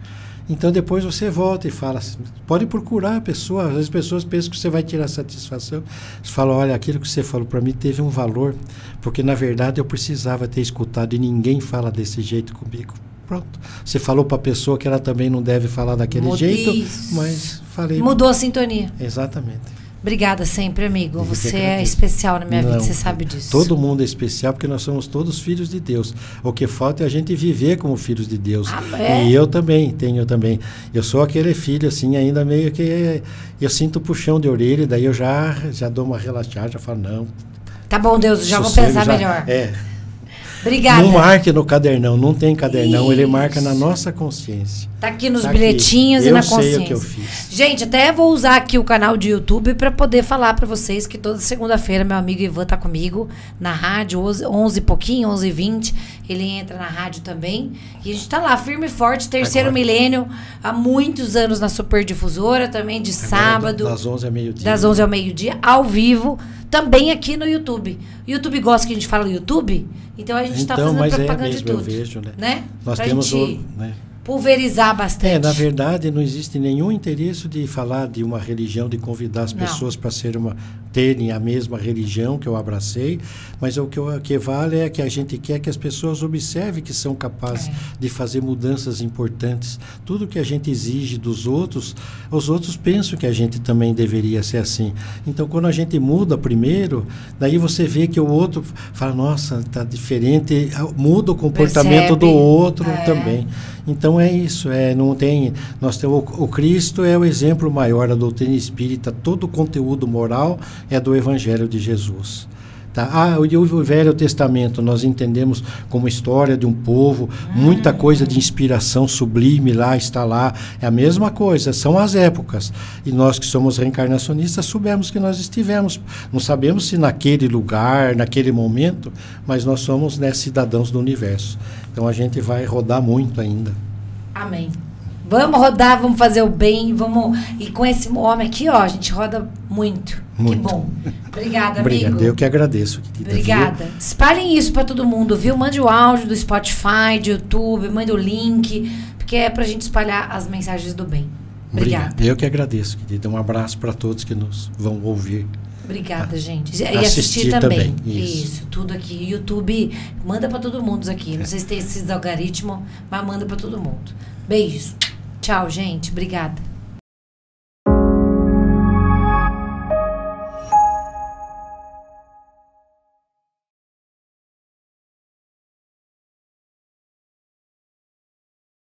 Então, depois você volta e fala, pode procurar a pessoa. Às vezes as pessoas pensam que você vai tirar satisfação. Você fala, olha, aquilo que você falou para mim teve um valor, porque, na verdade, eu precisava ter escutado e ninguém fala desse jeito comigo. Pronto. Você falou para a pessoa que ela também não deve falar daquele jeito, mas falei. Mudou a sintonia. Exatamente. Obrigada sempre, amigo. Você é especial na minha vida, você sabe disso. Todo mundo é especial porque nós somos todos filhos de Deus. O que falta é a gente viver como filhos de Deus. E eu também, Eu sou aquele filho, assim, ainda meio que... Eu sinto o puxão de orelha, daí eu já dou uma relaxada, já falo, não. Tá bom, Deus, já vou pensar melhor. Obrigada. Não marque no cadernão, não tem cadernão, ele marca na nossa consciência. Tá aqui nos bilhetinhos e na consciência. Eu sei o que eu fiz. Gente, até vou usar aqui o canal de YouTube para poder falar para vocês que toda segunda-feira meu amigo Ivan tá comigo na rádio, 11 e pouquinho, 11h20. Ele entra na rádio também. E a gente tá lá, firme e forte, terceiro milênio, há muitos anos na Superdifusora, também de sábado. Das 11 ao meio-dia. Das 11 ao meio-dia, ao vivo, também aqui no YouTube. O YouTube gosta que a gente fala YouTube, então a gente tá fazendo propaganda de tudo. Eu vejo, né? Nós temos pulverizar bastante. Na verdade, não existe nenhum interesse de falar de uma religião, de convidar as pessoas para terem a mesma religião que eu abracei, mas o que vale é que a gente quer que as pessoas observem que são capazes de fazer mudanças importantes. Tudo que a gente exige dos outros, os outros pensam que a gente também deveria ser assim. Então, quando a gente muda primeiro, daí você vê que o outro fala, nossa, tá diferente, muda o comportamento do outro também. Então é isso, não tem, o Cristo é o exemplo maior da doutrina espírita, todo o conteúdo moral é do Evangelho de Jesus. Tá? O Velho Testamento nós entendemos como história de um povo, muita coisa de inspiração sublime lá, está lá, é a mesma coisa, são as épocas, e nós que somos reencarnacionistas soubemos que nós estivemos, não sabemos se naquele lugar, naquele momento, mas nós somos cidadãos do universo, então a gente vai rodar muito ainda. Amém. Vamos rodar, vamos fazer o bem, e com esse homem aqui, a gente roda muito. Que bom. Obrigada, amigo. Eu que agradeço, querida. Obrigada. Viu? Espalhem isso para todo mundo, viu? Mande o áudio do Spotify, do YouTube, mande o link, porque é pra gente espalhar as mensagens do bem. Obrigada. Eu que agradeço, querida. Um abraço para todos que nos vão ouvir. Obrigada, gente. E assistir também. Isso, tudo aqui. YouTube, manda para todo mundo isso aqui. Não sei se tem esses algoritmos, mas manda para todo mundo. Beijos. Tchau, gente. Obrigada.